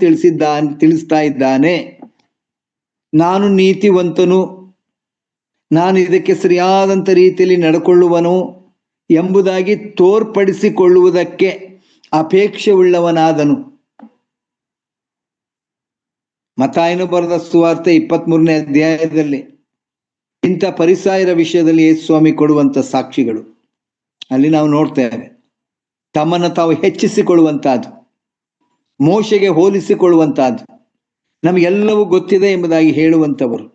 ತಿಳಿಸ್ತಾ ಇದ್ದಾನೆ. ನಾನು ನೀತಿವಂತನು, ನಾನು ಇದಕ್ಕೆ ಸರಿಯಾದಂಥ ರೀತಿಯಲ್ಲಿ ನಡ್ಕೊಳ್ಳುವನು ಎಂಬುದಾಗಿ ತೋರ್ಪಡಿಸಿಕೊಳ್ಳುವುದಕ್ಕೆ ಅಪೇಕ್ಷೆ ಉಳ್ಳವನಾದನು. ಮತ್ತಾಯನು ಬರೆದ ಸುವಾರ್ತೆ 23ನೇ ಅಧ್ಯಾಯದಲ್ಲಿ ಇಂಥ ಪರಿಸಾಯರ ವಿಷಯದಲ್ಲಿ ಯೇಸು ಸ್ವಾಮಿ ಕೊಡುವಂತ ಸಾಕ್ಷಿಗಳು ಅಲ್ಲಿ ನಾವು ನೋಡ್ತೇವೆ. ತಮ್ಮನ್ನು ತಾವು ಹೆಚ್ಚಿಸಿಕೊಳ್ಳುವಂತಹದ್ದು, ಮೋಶೆಗೆ ಹೋಲಿಸಿಕೊಳ್ಳುವಂತಹದ್ದು, ನಮಗೆಲ್ಲವೂ ಗೊತ್ತಿದೆ ಎಂಬುದಾಗಿ ಹೇಳುವಂಥವರು.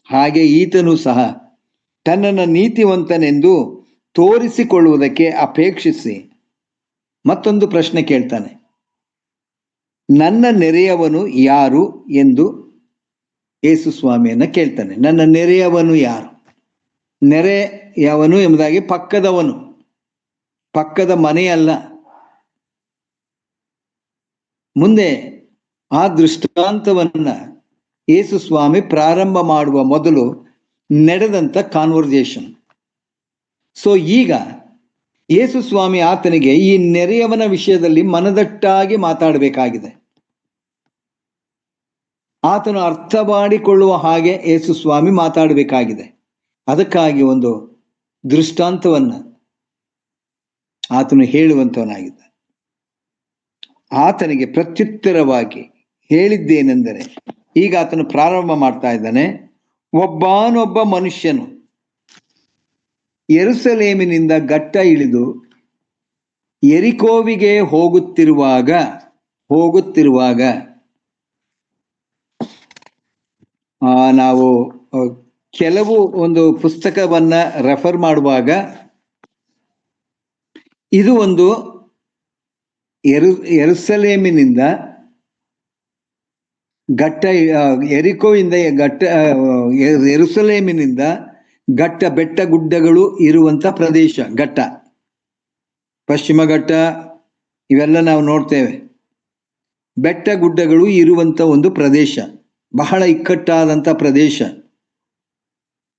ಹಾಗೆ ಈತನು ಸಹ ತನ್ನನ್ನು ನೀತಿವಂತನೆಂದು ತೋರಿಸಿಕೊಳ್ಳುವುದಕ್ಕೆ ಅಪೇಕ್ಷಿಸಿ ಮತ್ತೊಂದು ಪ್ರಶ್ನೆ ಕೇಳ್ತಾನೆ. ನನ್ನ ನೆರೆಯವನು ಯಾರು ಎಂದು ಯೇಸು ಸ್ವಾಮಿಯನ್ನ ಕೇಳ್ತಾನೆ. ನನ್ನ ನೆರೆಯವನು ಯಾರು? ನೆರೆಯವನು ಎಂಬುದಾಗಿ ಪಕ್ಕದವನು, ಪಕ್ಕದ ಮನೆಯಲ್ಲ. ಮುಂದೆ ಆ ದೃಷ್ಟಾಂತವನ್ನ ಯೇಸು ಸ್ವಾಮಿ ಪ್ರಾರಂಭ ಮಾಡುವ ಮೊದಲು ನಡೆದಂತ ಕಾನ್ವರ್ಸೇಷನ್. ಸೊ ಈಗ ಯೇಸು ಸ್ವಾಮಿ ಆತನಿಗೆ ಈ ನೆರೆಯವನ ವಿಷಯದಲ್ಲಿ ಮನದಟ್ಟಾಗಿ ಮಾತಾಡಬೇಕಾಗಿದೆ. ಆತನು ಅರ್ಥ ಮಾಡಿಕೊಳ್ಳುವ ಹಾಗೆ ಯೇಸು ಸ್ವಾಮಿ ಮಾತಾಡಬೇಕಾಗಿದೆ. ಅದಕ್ಕಾಗಿ ಒಂದು ದೃಷ್ಟಾಂತವನ್ನ ಆತನು ಹೇಳುವಂತವನಾಗಿದ್ದ. ಆತನಿಗೆ ಪ್ರತ್ಯುತ್ತರವಾಗಿ ಹೇಳಿದ್ದೇನೆಂದರೆ, ಈಗ ಆತನು ಪ್ರಾರಂಭ ಮಾಡ್ತಾ ಇದ್ದಾನೆ. ಒಬ್ಬನೊಬ್ಬ ಮನುಷ್ಯನು ಯೆರೂಸಲೇಮಿನಿಂದ ಗಟ್ಟ ಇಳಿದು ಯೆರಿಕೋವಿಗೆ ಹೋಗುತ್ತಿರುವಾಗ ನಾವು ಕೆಲವು ಒಂದು ಪುಸ್ತಕವನ್ನ ರೆಫರ್ ಮಾಡುವಾಗ ಇದು ಒಂದು ಯೆರೂಸಲೇಮಿನಿಂದ ಯೆರಿಕೋವಿಂದ ಯೆರೂಸಲೇಮಿನಿಂದ ಘಟ್ಟ ಬೆಟ್ಟ ಗುಡ್ಡಗಳು ಇರುವಂತ ಪ್ರದೇಶ. ಘಟ್ಟ, ಪಶ್ಚಿಮ ಘಟ್ಟ ಇವೆಲ್ಲ ನಾವು ನೋಡ್ತೇವೆ. ಬೆಟ್ಟ ಗುಡ್ಡಗಳು ಇರುವಂತ ಒಂದು ಪ್ರದೇಶ, ಬಹಳ ಇಕ್ಕಟ್ಟಾದಂಥ ಪ್ರದೇಶ,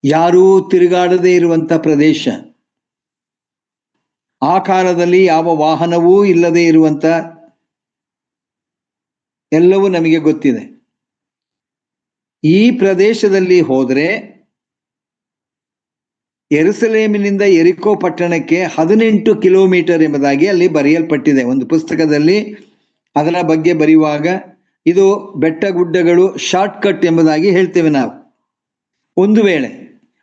ಯಾರೂ ತಿರುಗಾಡದೇ ಇರುವಂತ ಪ್ರದೇಶ, ಆ ಕಾಲದಲ್ಲಿ ಯಾವ ವಾಹನವೂ ಇಲ್ಲದೆ ಇರುವಂತ ಎಲ್ಲವೂ ನಮಗೆ ಗೊತ್ತಿದೆ. ಈ ಪ್ರದೇಶದಲ್ಲಿ ಹೋದ್ರೆ ಯೆರೂಸಲೇಮಿನಿಂದ ಯೆರಿಕೋ ಪಟ್ಟಣಕ್ಕೆ 18 ಕಿಲೋಮೀಟರ್ ಎಂಬುದಾಗಿ ಅಲ್ಲಿ ಬರೆಯಲ್ಪಟ್ಟಿದೆ ಒಂದು ಪುಸ್ತಕದಲ್ಲಿ. ಅದರ ಬಗ್ಗೆ ಬರೆಯುವಾಗ ಇದು ಬೆಟ್ಟ ಗುಡ್ಡಗಳು ಶಾರ್ಟ್ ಕಟ್ ಎಂಬುದಾಗಿ ಹೇಳ್ತೇವೆ ನಾವು. ಒಂದು ವೇಳೆ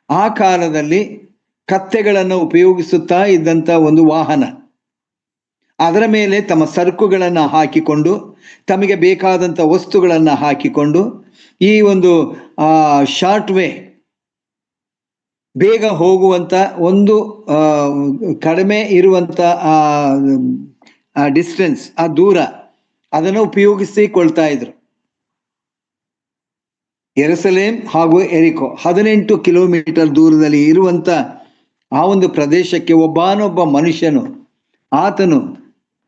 ಆ ಕಾಲದಲ್ಲಿ ಕತ್ತೆಗಳನ್ನು ಉಪಯೋಗಿಸುತ್ತಾ ಇದ್ದಂಥ ಒಂದು ವಾಹನ, ಅದರ ಮೇಲೆ ತಮ್ಮ ಸರಕುಗಳನ್ನು ಹಾಕಿಕೊಂಡು, ತಮಗೆ ಬೇಕಾದಂಥ ವಸ್ತುಗಳನ್ನು ಹಾಕಿಕೊಂಡು ಈ ಒಂದು ಶಾರ್ಟ್ ವೇ, ಬೇಗ ಹೋಗುವಂತ ಒಂದು ಕಡಿಮೆ ಇರುವಂತ ಡಿಸ್ಟೆನ್ಸ್, ಆ ದೂರ, ಅದನ್ನು ಉಪಯೋಗಿಸಿಕೊಳ್ತಾ ಇದ್ರು. ಯೆರೂಸಲೇಮ್ ಹಾಗೂ ಯೆರಿಕೋ 18 ಕಿಲೋಮೀಟರ್ ದೂರದಲ್ಲಿ ಇರುವಂತ ಆ ಒಂದು ಪ್ರದೇಶಕ್ಕೆ ಒಬ್ಬನೊಬ್ಬ ಮನುಷ್ಯನು, ಆತನು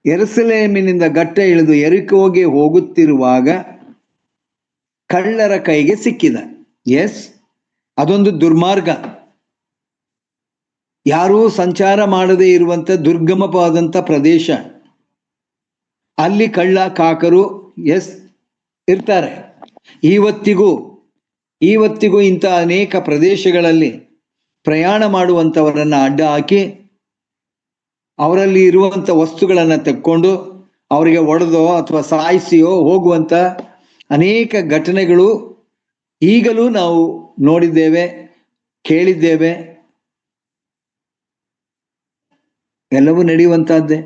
ಯೆರೂಸಲೇಮಿನಿಂದ ಗಟ್ಟ ಇಳಿದು ಯೆರಿಕೋಗೆ ಹೋಗುತ್ತಿರುವಾಗ ಕಳ್ಳರ ಕೈಗೆ ಸಿಕ್ಕಿದ. ಎಸ್, ಅದೊಂದು ದುರ್ಮಾರ್ಗ, ಯಾರೂ ಸಂಚಾರ ಮಾಡದೇ ಇರುವಂತ ದುರ್ಗಮವಾದಂಥ ಪ್ರದೇಶ. ಅಲ್ಲಿ ಕಳ್ಳ ಕಾಕರು ಇರ್ತಾರೆ. ಇವತ್ತಿಗೂ ಇಂಥ ಅನೇಕ ಪ್ರದೇಶಗಳಲ್ಲಿ ಪ್ರಯಾಣ ಮಾಡುವಂಥವರನ್ನ ಅಡ್ಡ ಹಾಕಿ ಅವರಲ್ಲಿ ಇರುವಂಥ ವಸ್ತುಗಳನ್ನು ತೆಕ್ಕೊಂಡು ಅವರಿಗೆ ಒಡೆದೋ ಅಥವಾ ಸಾಯಿಸಿಯೋ ಹೋಗುವಂಥ ಅನೇಕ ಘಟನೆಗಳು ಈಗಲೂ ನಾವು ನೋಡಿದ್ದೇವೆ, ಕೇಳಿದ್ದೇವೆ. ಎಲ್ಲವೂ ನಡೆಯುವಂತಹದ್ದೇ.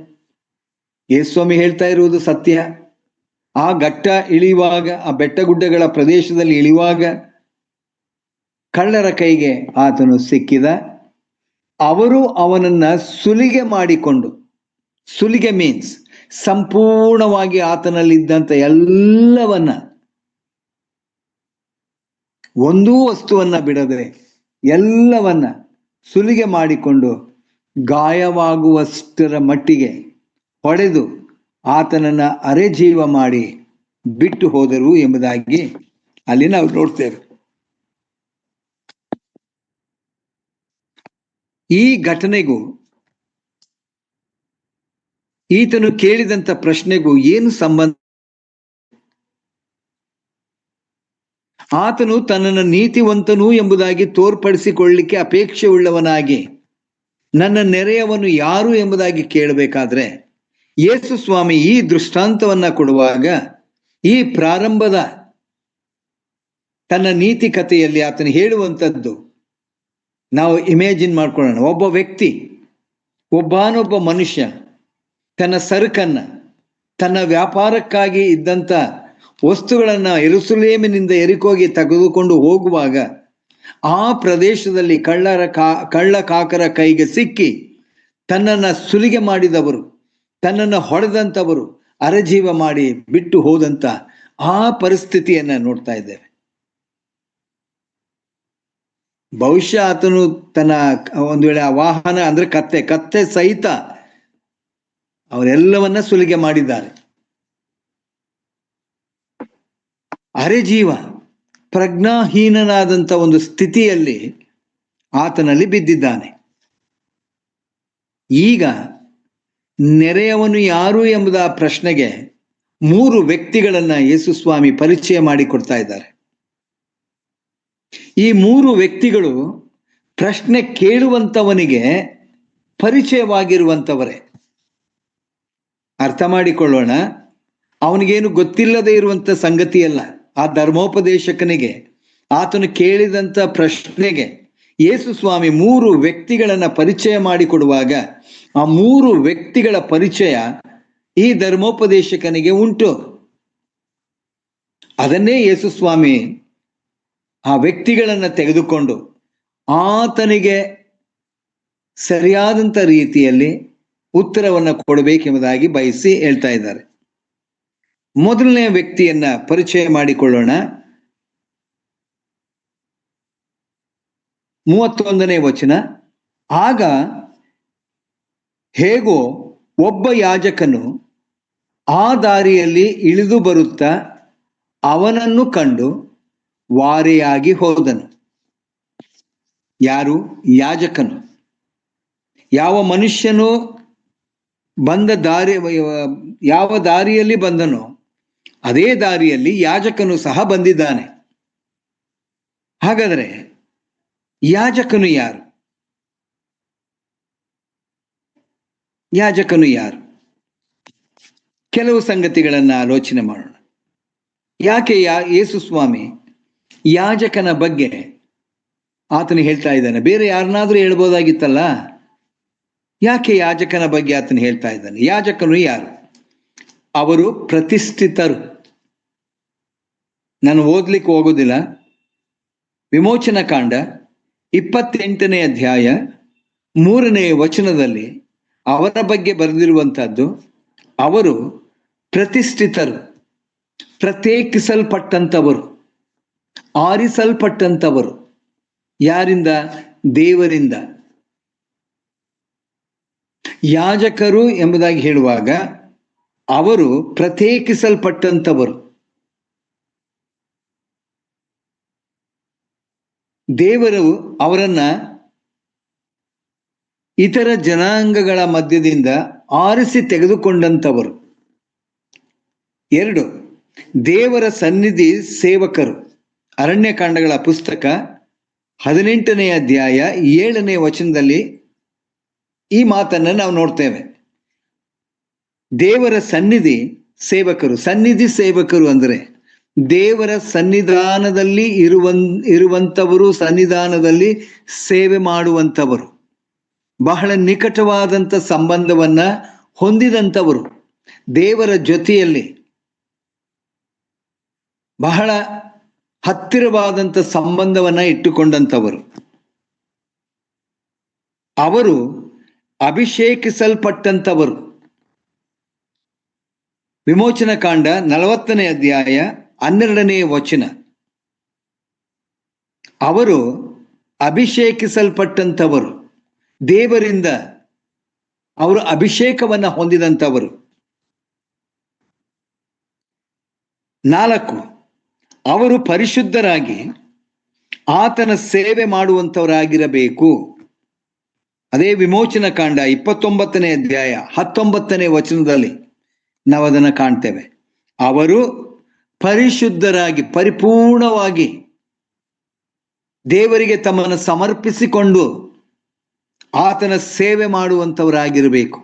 ಯೇಸುಸ್ವಾಮಿ ಹೇಳ್ತಾ ಇರುವುದು ಸತ್ಯ. ಆ ಘಟ್ಟ ಇಳಿಯುವಾಗ, ಆ ಬೆಟ್ಟ ಗುಡ್ಡಗಳ ಪ್ರದೇಶದಲ್ಲಿ ಇಳಿಯುವಾಗ ಕಳ್ಳರ ಕೈಗೆ ಆತನು ಸಿಕ್ಕಿದ. ಅವರು ಅವನನ್ನ ಸುಲಿಗೆ ಮಾಡಿಕೊಂಡು, ಸುಲಿಗೆ ಮೀನ್ಸ್ ಸಂಪೂರ್ಣವಾಗಿ ಆತನಲ್ಲಿದ್ದಂಥ ಎಲ್ಲವನ್ನ, ಒಂದೂ ವಸ್ತುವನ್ನ ಬಿಡದೆ ಎಲ್ಲವನ್ನ ಸುಲಿಗೆ ಮಾಡಿಕೊಂಡು ಗಾಯವಾಗುವಷ್ಟರ ಮಟ್ಟಿಗೆ ಹೊಡೆದು ಆತನನ್ನ ಅರೆಜೀವ ಮಾಡಿ ಬಿಟ್ಟು ಹೋದರು ಎಂಬುದಾಗಿ ಅಲ್ಲಿ ನಾವು ನೋಡ್ತೇವೆ. ಈ ಘಟನೆಗೂ ಈತನು ಕೇಳಿದಂತ ಪ್ರಶ್ನೆಗೂ ಏನು ಸಂಬಂಧ? ಆತನು ತನ್ನನ್ನು ನೀತಿವಂತನು ಎಂಬುದಾಗಿ ತೋರ್ಪಡಿಸಿಕೊಳ್ಳಲಿಕ್ಕೆ ಅಪೇಕ್ಷೆ ಉಳ್ಳವನಾಗಿ ನನ್ನ ನೆರೆಯವನು ಯಾರು ಎಂಬುದಾಗಿ ಕೇಳಬೇಕಾದ್ರೆ, ಯೇಸು ಸ್ವಾಮಿ ಈ ದೃಷ್ಟಾಂತವನ್ನ ಕೊಡುವಾಗ ಈ ಪ್ರಾರಂಭದ ತನ್ನ ನೀತಿ ಕಥೆಯಲ್ಲಿ ಆತನು ಹೇಳುವಂಥದ್ದು ನಾವು ಇಮ್ಯಾಜಿನ್ ಮಾಡ್ಕೊಳ್ಳೋಣ. ಒಬ್ಬ ವ್ಯಕ್ತಿ, ಒಬ್ಬನೊಬ್ಬ ಮನುಷ್ಯ ತನ್ನ ಸರಕನ್ನ, ತನ್ನ ವ್ಯಾಪಾರಕ್ಕಾಗಿ ಇದ್ದಂಥ ವಸ್ತುಗಳನ್ನ ಯೆರೂಸಲೇಮಿನಿಂದ ಯೆರಿಕೋಗೆ ತೆಗೆದುಕೊಂಡು ಹೋಗುವಾಗ ಆ ಪ್ರದೇಶದಲ್ಲಿ ಕಳ್ಳ ಕಾಕರ ಕೈಗೆ ಸಿಕ್ಕಿ ತನ್ನನ್ನು ಸುಲಿಗೆ ಮಾಡಿದವರು, ತನ್ನನ್ನು ಹೊಡೆದಂಥವರು ಅರೆಜೀವ ಮಾಡಿ ಬಿಟ್ಟು ಹೋದಂತ ಆ ಪರಿಸ್ಥಿತಿಯನ್ನ ನೋಡ್ತಾ ಇದ್ದೇವೆ. ಬಹುಶಃ ಆತನು ತನ್ನ ಒಂದು ವೇಳೆ ಆ ವಾಹನ ಅಂದ್ರೆ ಕತ್ತೆ ಸಹಿತ ಅವರೆಲ್ಲವನ್ನ ಸುಲಿಗೆ ಮಾಡಿದ್ದಾರೆ. ಅರೆಜೀವ ಪ್ರಜ್ಞಾಹೀನನಾದಂಥ ಒಂದು ಸ್ಥಿತಿಯಲ್ಲಿ ಆತನಲ್ಲಿ ಬಿದ್ದಿದ್ದಾನೆ. ಈಗ ನೆರೆಯವನು ಯಾರು ಎಂಬುದ ಪ್ರಶ್ನೆಗೆ 3 ವ್ಯಕ್ತಿಗಳನ್ನ ಯೇಸುಸ್ವಾಮಿ ಪರಿಚಯ ಮಾಡಿಕೊಡ್ತಾ ಇದ್ದಾರೆ. ಈ 3 ವ್ಯಕ್ತಿಗಳು ಪ್ರಶ್ನೆ ಕೇಳುವಂತವನಿಗೆ ಪರಿಚಯವಾಗಿರುವಂತವರೇ. ಅರ್ಥ ಮಾಡಿಕೊಳ್ಳೋಣ, ಅವನಿಗೇನು ಗೊತ್ತಿಲ್ಲದೆ ಇರುವಂತ ಸಂಗತಿಯಲ್ಲ. ಆ ಧರ್ಮೋಪದೇಶಕನಿಗೆ ಆತನು ಕೇಳಿದಂತ ಪ್ರಶ್ನೆಗೆ ಯೇಸುಸ್ವಾಮಿ 3 ವ್ಯಕ್ತಿಗಳನ್ನ ಪರಿಚಯ ಮಾಡಿಕೊಡುವಾಗ ಆ 3 ವ್ಯಕ್ತಿಗಳ ಪರಿಚಯ ಈ ಧರ್ಮೋಪದೇಶಕನಿಗೆ ಉಂಟು. ಅದನ್ನೇ ಯೇಸುಸ್ವಾಮಿ ಆ ವ್ಯಕ್ತಿಗಳನ್ನ ತೆಗೆದುಕೊಂಡು ಆತನಿಗೆ ಸರಿಯಾದಂತ ರೀತಿಯಲ್ಲಿ ಉತ್ತರವನ್ನ ಕೊಡಬೇಕೆಂಬುದಾಗಿ ಬಯಸಿ ಹೇಳ್ತಾ ಇದ್ದಾರೆ. ಮೊದಲನೇ ವ್ಯಕ್ತಿಯನ್ನ ಪರಿಚಯ ಮಾಡಿಕೊಳ್ಳೋಣ. 31ನೇ ವಚನ. ಆಗ ಹೇಗೋ ಒಬ್ಬ ಯಾಜಕನು ಆ ದಾರಿಯಲ್ಲಿ ಇಳಿದು ಬರುತ್ತಾ ಅವನನ್ನು ಕಂಡು ವಾರೆಯಾಗಿ ಹೋದನು. ಯಾರು? ಯಾಜಕನು. ಯಾವ ಮನುಷ್ಯನು ಯಾವ ದಾರಿಯಲ್ಲಿ ಬಂದನೋ ಅದೇ ದಾರಿಯಲ್ಲಿ ಯಾಜಕನು ಸಹ ಬಂದಿದ್ದಾನೆ. ಹಾಗಾದರೆ ಯಾಜಕನು ಯಾರು? ಯಾಜಕನು ಯಾರು? ಕೆಲವು ಸಂಗತಿಗಳನ್ನ ಆಲೋಚನೆ ಮಾಡೋಣ. ಯಾಕೆ ಯೇಸುಸ್ವಾಮಿ ಯಾಜಕನ ಬಗ್ಗೆ ಆತನು ಹೇಳ್ತಾ ಇದ್ದಾನೆ? ಬೇರೆ ಯಾರನ್ನಾದ್ರೂ ಹೇಳ್ಬೋದಾಗಿತ್ತಲ್ಲ, ಯಾಕೆ ಯಾಜಕನ ಬಗ್ಗೆ ಆತನು ಹೇಳ್ತಾ ಇದ್ದಾನೆ? ಯಾಜಕನು ಯಾರು? ಅವರು ಪ್ರತಿಷ್ಠಿತರು. ನಾನು ಓದ್ಲಿಕ್ಕೆ ಹೋಗೋದಿಲ್ಲ. ವಿಮೋಚನಾ ಕಾಂಡ 28ನೇ ಅಧ್ಯಾಯ 3ನೇ ವಚನದಲ್ಲಿ ಅವರ ಬಗ್ಗೆ ಬರೆದಿರುವಂತಹದ್ದು, ಅವರು ಪ್ರತಿಷ್ಠಿತರು, ಪ್ರತ್ಯೇಕಿಸಲ್ಪಟ್ಟಂತವರು, ಆರಿಸಲ್ಪಟ್ಟಂತವರು. ಯಾರಿಂದ? ದೇವರಿಂದ. ಯಾಜಕರು ಎಂಬುದಾಗಿ ಹೇಳುವಾಗ ಅವರು ಪ್ರತ್ಯೇಕಿಸಲ್ಪಟ್ಟಂತವರು. ದೇವರು ಅವರನ್ನ ಇತರ ಜನಾಂಗಗಳ ಮಧ್ಯದಿಂದ ಆರಿಸಿ ತೆಗೆದುಕೊಂಡಂತವರು. 2, ದೇವರ ಸನ್ನಿಧಿ ಸೇವಕರು. ಅರಣ್ಯಕಾಂಡಗಳ ಪುಸ್ತಕ 18ನೇ ಅಧ್ಯಾಯ 7ನೇ ವಚನದಲ್ಲಿ ಈ ಮಾತನ್ನ ನಾವು ನೋಡ್ತೇವೆ. ದೇವರ ಸನ್ನಿಧಿ ಸೇವಕರು. ಸನ್ನಿಧಿ ಸೇವಕರು ಅಂದ್ರೆ ದೇವರ ಸನ್ನಿಧಾನದಲ್ಲಿ ಇರುವಂತವರು, ಸನ್ನಿಧಾನದಲ್ಲಿ ಸೇವೆ ಮಾಡುವಂತವರು, ಬಹಳ ನಿಕಟವಾದಂಥ ಸಂಬಂಧವನ್ನ ಹೊಂದಿದಂಥವರು, ದೇವರ ಜೊತೆಯಲ್ಲಿ ಬಹಳ ಹತ್ತಿರವಾದಂಥ ಸಂಬಂಧವನ್ನ ಇಟ್ಟುಕೊಂಡಂಥವರು. ಅವರು ಅಭಿಷೇಕಿಸಲ್ಪಟ್ಟಂತವರು. ವಿಮೋಚನಾ ಕಾಂಡ 40ನೇ ಅಧ್ಯಾಯ 12ನೇ ವಚನ. ಅವರು ಅಭಿಷೇಕಿಸಲ್ಪಟ್ಟಂತವರು, ದೇವರಿಂದ ಅವರು ಅಭಿಷೇಕವನ್ನ ಹೊಂದಿದಂಥವರು. 4, ಅವರು ಪರಿಶುದ್ಧರಾಗಿ ಆತನ ಸೇವೆ ಮಾಡುವಂಥವರಾಗಿರಬೇಕು. ಅದೇ ವಿಮೋಚನಾ ಕಾಂಡ 29ನೇ ಅಧ್ಯಾಯ 19ನೇ ವಚನದಲ್ಲಿ ನಾವು ಅದನ್ನು ಕಾಣ್ತೇವೆ. ಅವರು ಪರಿಶುದ್ಧರಾಗಿ, ಪರಿಪೂರ್ಣವಾಗಿ ದೇವರಿಗೆ ತಮ್ಮನ್ನು ಸಮರ್ಪಿಸಿಕೊಂಡು ಆತನ ಸೇವೆ ಮಾಡುವಂಥವರಾಗಿರಬೇಕು.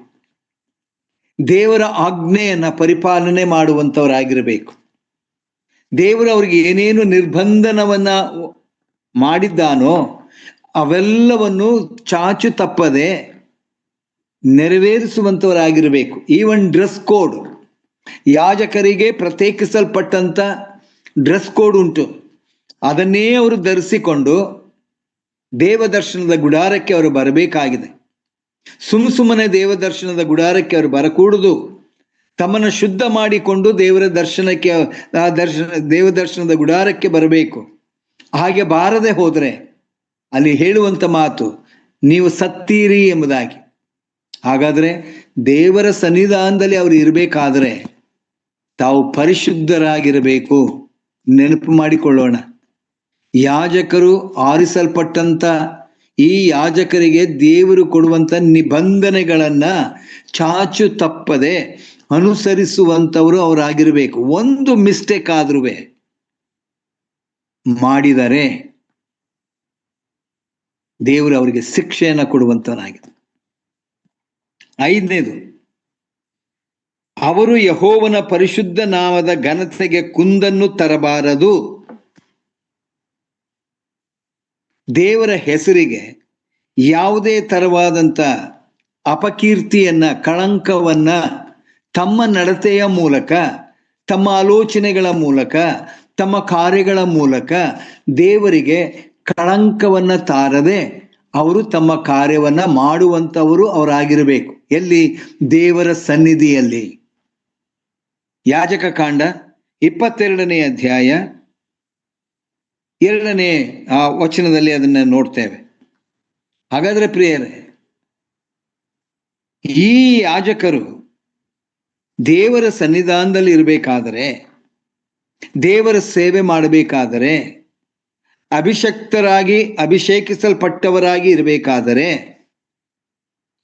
ದೇವರ ಆಜ್ಞೆಯನ್ನ ಪರಿಪಾಲನೆ ಮಾಡುವಂಥವರಾಗಿರಬೇಕು. ದೇವರು ಅವರಿಗೆ ಏನೇನು ನಿರ್ಬಂಧನವನ್ನ ಮಾಡಿದ್ದಾನೋ ಅವೆಲ್ಲವನ್ನು ಚಾಚು ತಪ್ಪದೆ ನೆರವೇರಿಸುವಂಥವರಾಗಿರಬೇಕು. ಈವನ್ ಡ್ರೆಸ್ ಕೋಡ್, ಯಾಜಕರಿಗೆ ಪ್ರತ್ಯೇಕಿಸಲ್ಪಟ್ಟಂತ ಡ್ರೆಸ್ ಕೋಡ್ ಉಂಟು. ಅದನ್ನೇ ಅವರು ಧರಿಸಿಕೊಂಡು ದೇವದರ್ಶನದ ಗುಡಾರಕ್ಕೆ ಅವರು ಬರಬೇಕಾಗಿದೆ. ಸುಮ್ಮನೆ ದೇವದರ್ಶನದ ಗುಡಾರಕ್ಕೆ ಅವರು ಬರಕೂಡುದು. ತಮ್ಮನ್ನು ಶುದ್ಧ ಮಾಡಿಕೊಂಡು ದೇವರ ದರ್ಶನಕ್ಕೆ ದೇವದರ್ಶನದ ಗುಡಾರಕ್ಕೆ ಬರಬೇಕು. ಹಾಗೆ ಬಾರದೆ ಹೋದರೆ ಅಲ್ಲಿ ಹೇಳುವಂತ ಮಾತು, ನೀವು ಸತ್ತೀರಿ ಎಂಬುದಾಗಿ. ಹಾಗಾದ್ರೆ ದೇವರ ಸನ್ನಿಧಾನದಲ್ಲಿ ಅವರು ಇರಬೇಕಾದ್ರೆ ತಾವು ಪರಿಶುದ್ಧರಾಗಿರಬೇಕು. ನೆನಪು ಮಾಡಿಕೊಳ್ಳೋಣ, ಯಾಜಕರು ಆರಿಸಲ್ಪಟ್ಟಂತ ಈ ಯಾಜಕರಿಗೆ ದೇವರು ಕೊಡುವಂತ ನಿಬಂಧನೆಗಳನ್ನ ಚಾಚು ತಪ್ಪದೆ ಅನುಸರಿಸುವಂತವರು ಅವರಾಗಿರ್ಬೇಕು. ಒಂದು ಮಿಸ್ಟೇಕ್ ಆದ್ರೂ ಮಾಡಿದರೆ ದೇವರು ಅವರಿಗೆ ಶಿಕ್ಷೆಯನ್ನ ಕೊಡುವಂತನಾಗಿದೆ. 5ನೇದು, ಅವರು ಯೆಹೋವನ ಪರಿಶುದ್ಧ ನಾಮದ ಘನತೆಗೆ ಕುಂದನ್ನು ತರಬಾರದು. ದೇವರ ಹೆಸರಿಗೆ ಯಾವುದೇ ತರವಾದಂತ ಅಪಕೀರ್ತಿಯನ್ನ, ಕಳಂಕವನ್ನ ತಮ್ಮ ನಡತೆಯ ಮೂಲಕ, ತಮ್ಮ ಆಲೋಚನೆಗಳ ಮೂಲಕ, ತಮ್ಮ ಕಾರ್ಯಗಳ ಮೂಲಕ ದೇವರಿಗೆ ಕಳಂಕವನ್ನ ತಾರದೆ ಅವರು ತಮ್ಮ ಕಾರ್ಯವನ್ನ ಮಾಡುವಂತವರು ಅವರಾಗಿರಬೇಕು. ಎಲ್ಲಿ? ದೇವರ ಸನ್ನಿಧಿಯಲ್ಲಿ. ಯಾಜಕ ಕಾಂಡ 22ನೇ ಅಧ್ಯಾಯ 2ನೇ ವಚನದಲ್ಲಿ ಅದನ್ನ ನೋಡ್ತೇವೆ. ಹಾಗಾದ್ರೆ ಪ್ರಿಯರೇ, ಈ ಯಾಜಕರು ದೇವರ ಸನ್ನಿಧಾನದಲ್ಲಿ ಇರಬೇಕಾದರೆ, ದೇವರ ಸೇವೆ ಮಾಡಬೇಕಾದರೆ, ಅಭಿಷೇಕಿಸಲ್ಪಟ್ಟವರಾಗಿ ಇರಬೇಕಾದರೆ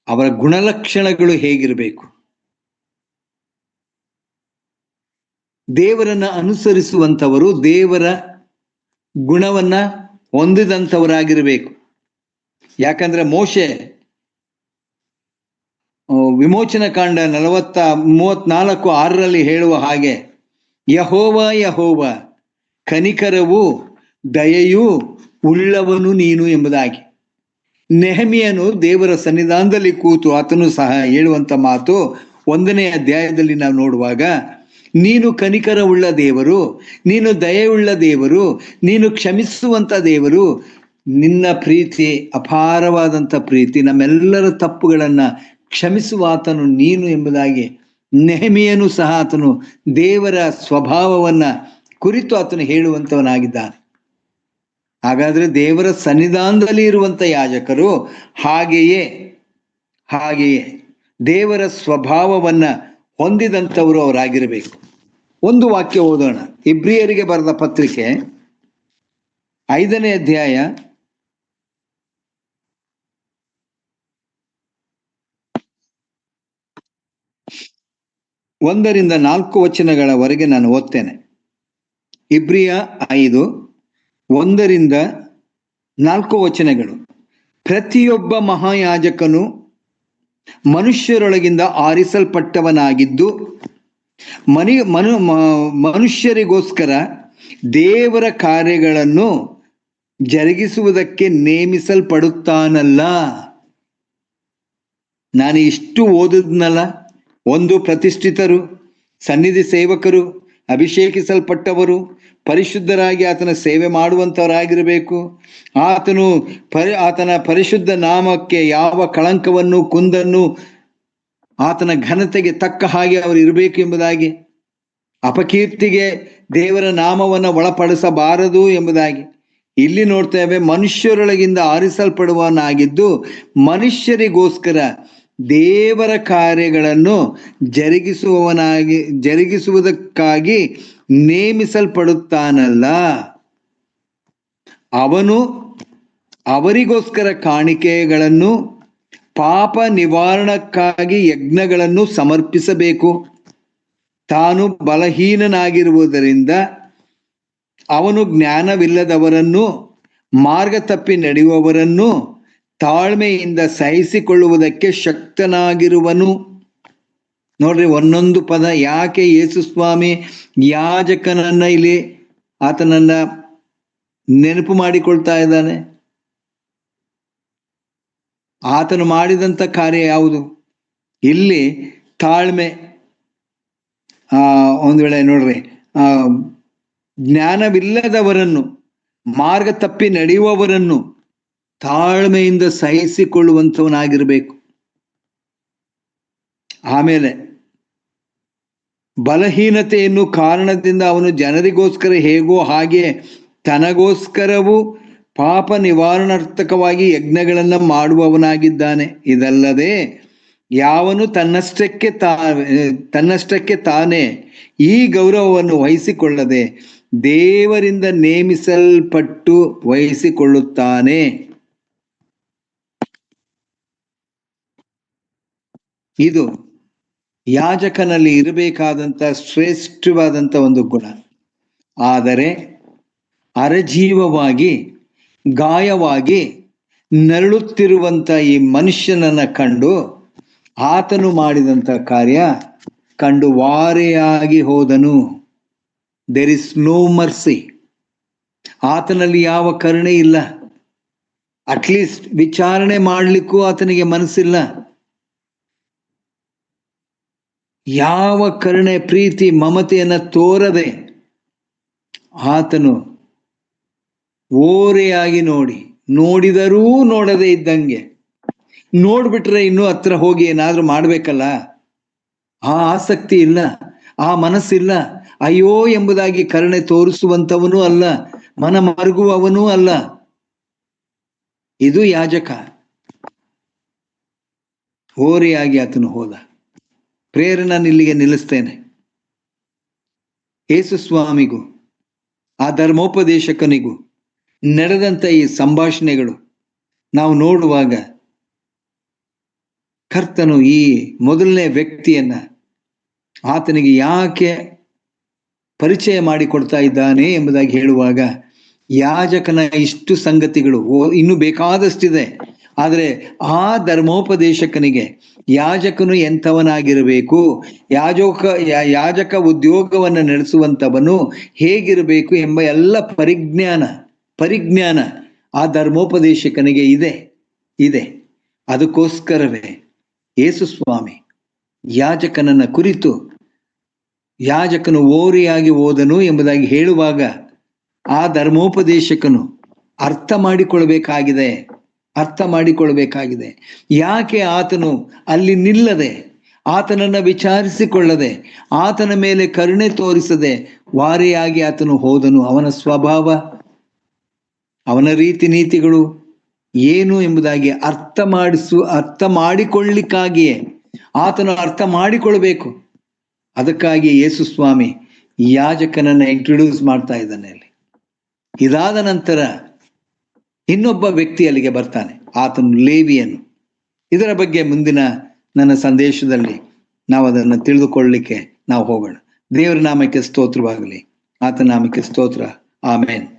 ಅವರ ಗುಣಲಕ್ಷಣಗಳು ಹೇಗಿರಬೇಕು? ದೇವರನ್ನ ಅನುಸರಿಸುವಂಥವರು ದೇವರ ಗುಣವನ್ನ ಹೊಂದಿದಂಥವರಾಗಿರಬೇಕು. ಯಾಕಂದ್ರೆ ಮೋಶೆ ವಿಮೋಚನ ಕಾಂಡ 34:6 ಹೇಳುವ ಹಾಗೆ, ಯೆಹೋವ ಯೆಹೋವ ಕನಿಕರವು ದಯೆಯೂ ಉಳ್ಳವನು ನೀನು ಎಂಬುದಾಗಿ. ನೆಹಮಿಯನು ದೇವರ ಸನ್ನಿಧಾನದಲ್ಲಿ ಕೂತು ಆತನು ಸಹ ಹೇಳುವಂತ ಮಾತು 1ನೇ ಅಧ್ಯಾಯದಲ್ಲಿ ನಾವು ನೋಡುವಾಗ, ನೀನು ಕನಿಕರ ಉಳ್ಳ ದೇವರು, ನೀನು ದಯೆಯುಳ್ಳ ದೇವರು, ನೀನು ಕ್ಷಮಿಸುವಂತ ದೇವರು, ನಿನ್ನ ಪ್ರೀತಿ ಅಪಾರವಾದಂತ ಪ್ರೀತಿ, ನಮ್ಮೆಲ್ಲರ ತಪ್ಪುಗಳನ್ನ ಕ್ಷಮಿಸುವ ಆತನು ನೀನು ಎಂಬುದಾಗಿ ನೆಹಮಿಯನು ಸಹ ಆತನು ದೇವರ ಸ್ವಭಾವವನ್ನ ಕುರಿತು ಆತನು ಹೇಳುವಂತವನಾಗಿದ್ದಾನೆ. ಹಾಗಾದ್ರೆ ದೇವರ ಸನ್ನಿಧಾನದಲ್ಲಿ ಇರುವಂತ ಯಾಜಕರು ಹಾಗೆಯೇ ದೇವರ ಸ್ವಭಾವವನ್ನ ಹೊಂದಿದಂಥವರು ಅವರಾಗಿರಬೇಕು. ಒಂದು ವಾಕ್ಯ ಓದೋಣ. ಇಬ್ರಿಯರಿಗೆ ಬರೆದ ಪತ್ರಿಕೆ 5ನೇ ಅಧ್ಯಾಯ 1ರಿಂದ 4 ವಚನಗಳವರೆಗೆ ನಾನು ಓದ್ತೇನೆ. ಇಬ್ರಿಯ 5, 1ರಿಂದ 4 ವಚನಗಳು. ಪ್ರತಿಯೊಬ್ಬ ಮಹಾಯಾಜಕನು ಮನುಷ್ಯರೊಳಗಿಂದ ಆರಿಸಲ್ಪಟ್ಟವನಾಗಿದ್ದು ಮನುಷ್ಯರಿಗೋಸ್ಕರ ದೇವರ ಕಾರ್ಯಗಳನ್ನು ಜರುಗಿಸುವುದಕ್ಕೆ ನೇಮಿಸಲ್ಪಡುತ್ತಾನಲ್ಲ. ನಾನು ಇಷ್ಟು ಓದಿದ್ನಲ್ಲ, ಒಂದು ಪ್ರತಿಷ್ಠಿತರು, ಸನ್ನಿಧಿ ಸೇವಕರು, ಅಭಿಷೇಕಿಸಲ್ಪಟ್ಟವರು, ಪರಿಶುದ್ಧರಾಗಿ ಆತನ ಸೇವೆ ಮಾಡುವಂತವರಾಗಿರಬೇಕು. ಆತನ ಪರಿಶುದ್ಧ ನಾಮಕ್ಕೆ ಯಾವ ಕಳಂಕವನ್ನು ಕುಂದನ್ನು ಆತನ ಘನತೆಗೆ ತಕ್ಕ ಹಾಗೆ ಅವರು ಇರಬೇಕು ಎಂಬುದಾಗಿ, ಅಪಕೀರ್ತಿಗೆ ದೇವರ ನಾಮವನ್ನು ಒಳಪಡಿಸಬಾರದು ಎಂಬುದಾಗಿ ಇಲ್ಲಿ ನೋಡ್ತೇವೆ. ಮನುಷ್ಯರೊಳಗಿಂದ ಆರಿಸಲ್ಪಡುವವನಾಗಿದ್ದು ಮನುಷ್ಯರಿಗೋಸ್ಕರ ದೇವರ ಕಾರ್ಯಗಳನ್ನು ಜರುಗಿಸುವುದಕ್ಕಾಗಿ ನೇಮಿಸಲ್ಪಡುತ್ತಾನಲ್ಲ. ಅವನು ಅವರಿಗೋಸ್ಕರ ಕಾಣಿಕೆಗಳನ್ನು, ಪಾಪ ನಿವಾರಣಕ್ಕಾಗಿ ಯಜ್ಞಗಳನ್ನು ಸಮರ್ಪಿಸಬೇಕು. ತಾನು ಬಲಹೀನನಾಗಿರುವುದರಿಂದ ಅವನು ಜ್ಞಾನವಿಲ್ಲದವರನ್ನು, ಮಾರ್ಗ ತಪ್ಪಿ ನಡೆಯುವವರನ್ನು ತಾಳ್ಮೆಯಿಂದ ಸಹಿಸಿಕೊಳ್ಳುವುದಕ್ಕೆ ಶಕ್ತನಾಗಿರುವನು. ನೋಡ್ರಿ, ಒಂದೊಂದು ಪದ. ಯಾಕೆ ಯೇಸು ಸ್ವಾಮಿ ಯಾಜಕನನ್ನ ಇಲ್ಲಿ ಆತನನ್ನ ನೆನಪು ಮಾಡಿಕೊಳ್ತಾ ಇದ್ದಾನೆ? ಆತನು ಮಾಡಿದಂತ ಕಾರ್ಯ ಯಾವುದು? ಇಲ್ಲಿ ತಾಳ್ಮೆ. ಒಂದು ವೇಳೆ ನೋಡ್ರಿ, ಜ್ಞಾನವಿಲ್ಲದವರನ್ನು, ಮಾರ್ಗ ತಪ್ಪಿ ನಡೆಯುವವರನ್ನು ತಾಳ್ಮೆಯಿಂದ ಸಹಿಸಿಕೊಳ್ಳುವಂಥವನಾಗಿರ್ಬೇಕು. ಆಮೇಲೆ ಬಲಹೀನತೆಯನ್ನು ಕಾರಣದಿಂದ ಅವನು ಜನರಿಗೋಸ್ಕರ ಹೇಗೋ ಹಾಗೆ ತನಗೋಸ್ಕರವೂ ಪಾಪ ನಿವಾರಣಾರ್ಥಕವಾಗಿ ಯಜ್ಞಗಳನ್ನು ಮಾಡುವವನಾಗಿದ್ದಾನೆ. ಇದಲ್ಲದೆ ಯಾವನು ತನ್ನಷ್ಟಕ್ಕೆ ತಾನೇ ಈ ಗೌರವವನ್ನು ವಹಿಸಿಕೊಳ್ಳದೆ ದೇವರಿಂದ ನೇಮಿಸಲ್ಪಟ್ಟು ವಹಿಸಿಕೊಳ್ಳುತ್ತಾನೆ. ಇದು ಯಾಜಕನಲ್ಲಿ ಇರಬೇಕಾದಂಥ ಶ್ರೇಷ್ಠವಾದಂಥ ಒಂದು ಗುಣ. ಆದರೆ ಅರಜೀವವಾಗಿ ಗಾಯವಾಗಿ ನರಳುತ್ತಿರುವಂಥ ಈ ಮನುಷ್ಯನನ್ನ ಕಂಡು ಆತನು ಮಾಡಿದಂಥ ಕಾರ್ಯ ಕಂಡು ವಾರೆಯಾಗಿ ಹೋದನು. There is no mercy. ಆತನಲ್ಲಿ ಯಾವ ಕರುಣೆ ಇಲ್ಲ. ಅಟ್ಲೀಸ್ಟ್ ವಿಚಾರಣೆ ಮಾಡಲಿಕ್ಕೂ ಆತನಿಗೆ ಮನಸ್ಸಿಲ್ಲ. ಯಾವ ಕರುಣೆ, ಪ್ರೀತಿ, ಮಮತೆಯನ್ನ ತೋರದೆ ಆತನು ಓರೆಯಾಗಿ ನೋಡಿದರೂ ನೋಡದೆ ಇದ್ದಂಗೆ, ನೋಡ್ಬಿಟ್ರೆ ಇನ್ನೂ ಹತ್ರ ಹೋಗಿ ಏನಾದ್ರೂ ಮಾಡ್ಬೇಕಲ್ಲ, ಆ ಆಸಕ್ತಿ ಇಲ್ಲ, ಆ ಮನಸ್ಸಿಲ್ಲ. ಅಯ್ಯೋ ಎಂಬುದಾಗಿ ಕರುಣೆ ತೋರಿಸುವಂಥವನೂ ಅಲ್ಲ, ಮನ ಮರುಗುವವನೂ ಅಲ್ಲ. ಇದು ಯಾಜಕ. ಓರೆಯಾಗಿ ಆತನು ಹೋದ. ಪ್ರೇರಣೆ ನಾನು ಇಲ್ಲಿಗೆ ನಿಲ್ಲಿಸ್ತೇನೆ. ಯೇಸು ಸ್ವಾಮಿಗೂ ಆ ಧರ್ಮೋಪದೇಶಕನಿಗೂ ನಡೆದಂತ ಈ ಸಂಭಾಷಣೆಗಳು ನಾವು ನೋಡುವಾಗ ಕರ್ತನು ಈ ಮೊದಲನೇ ವ್ಯಕ್ತಿಯನ್ನ ಆತನಿಗೆ ಯಾಕೆ ಪರಿಚಯ ಮಾಡಿಕೊಡ್ತಾ ಇದ್ದಾನೆ ಎಂಬುದಾಗಿ ಹೇಳುವಾಗ, ಯಾಜಕನ ಇಷ್ಟು ಸಂಗತಿಗಳು ಇನ್ನೂ ಬೇಕಾದಷ್ಟಿದೆ. ಆದರೆ ಆ ಧರ್ಮೋಪದೇಶಕನಿಗೆ ಯಾಜಕನು ಎಂಥವನಾಗಿರಬೇಕು, ಯಾಜಕ ಉದ್ಯೋಗವನ್ನು ನಡೆಸುವಂಥವನು ಹೇಗಿರಬೇಕು ಎಂಬ ಎಲ್ಲ ಪರಿಜ್ಞಾನ ಆ ಧರ್ಮೋಪದೇಶಕನಿಗೆ ಇದೆ. ಅದಕ್ಕೋಸ್ಕರವೇ ಯೇಸು ಸ್ವಾಮಿ ಯಾಜಕನನ್ನ ಕುರಿತು ಯಾಜಕನು ಓರೆಯಾಗಿ ಹೋದನು ಎಂಬುದಾಗಿ ಹೇಳುವಾಗ ಆ ಧರ್ಮೋಪದೇಶಕನು ಅರ್ಥ ಮಾಡಿಕೊಳ್ಬೇಕಾಗಿದೆ. ಯಾಕೆ ಆತನು ಅಲ್ಲಿ ನಿಲ್ಲದೆ, ಆತನನ್ನ ವಿಚಾರಿಸಿಕೊಳ್ಳದೆ, ಆತನ ಮೇಲೆ ಕರುಣೆ ತೋರಿಸದೆ ವಾರೆಯಾಗಿ ಆತನು ಹೋದನು? ಅವನ ಸ್ವಭಾವ, ಅವನ ರೀತಿ ನೀತಿಗಳು ಏನು ಎಂಬುದಾಗಿ ಅರ್ಥ ಮಾಡಿಕೊಳ್ಳಿಕ್ಕಾಗಿಯೇ ಆತನು ಅರ್ಥ ಮಾಡಿಕೊಳ್ಬೇಕು. ಅದಕ್ಕಾಗಿ ಯೇಸು ಸ್ವಾಮಿ ಯಾಜಕನನ್ನ ಇಂಟ್ರೊಡ್ಯೂಸ್ ಮಾಡ್ತಾ ಇದ್ದಾನೆ ಅಲ್ಲಿ. ಇದಾದ ನಂತರ ಇನ್ನೊಬ್ಬ ವ್ಯಕ್ತಿ ಅಲ್ಲಿಗೆ ಬರ್ತಾನೆ, ಆತನು ಲೇವಿಯನು. ಇದರ ಬಗ್ಗೆ ಮುಂದಿನ ನನ್ನ ಸಂದೇಶದಲ್ಲಿ ನಾವು ಅದನ್ನು ತಿಳಿದುಕೊಳ್ಳಲಿಕ್ಕೆ ನಾವು ಹೋಗೋಣ. ದೇವರ ನಾಮಕ್ಕೆ ಸ್ತೋತ್ರವಾಗಲಿ. ಆತನ ನಾಮಕ್ಕೆ ಸ್ತೋತ್ರ. ಆಮೇನ್.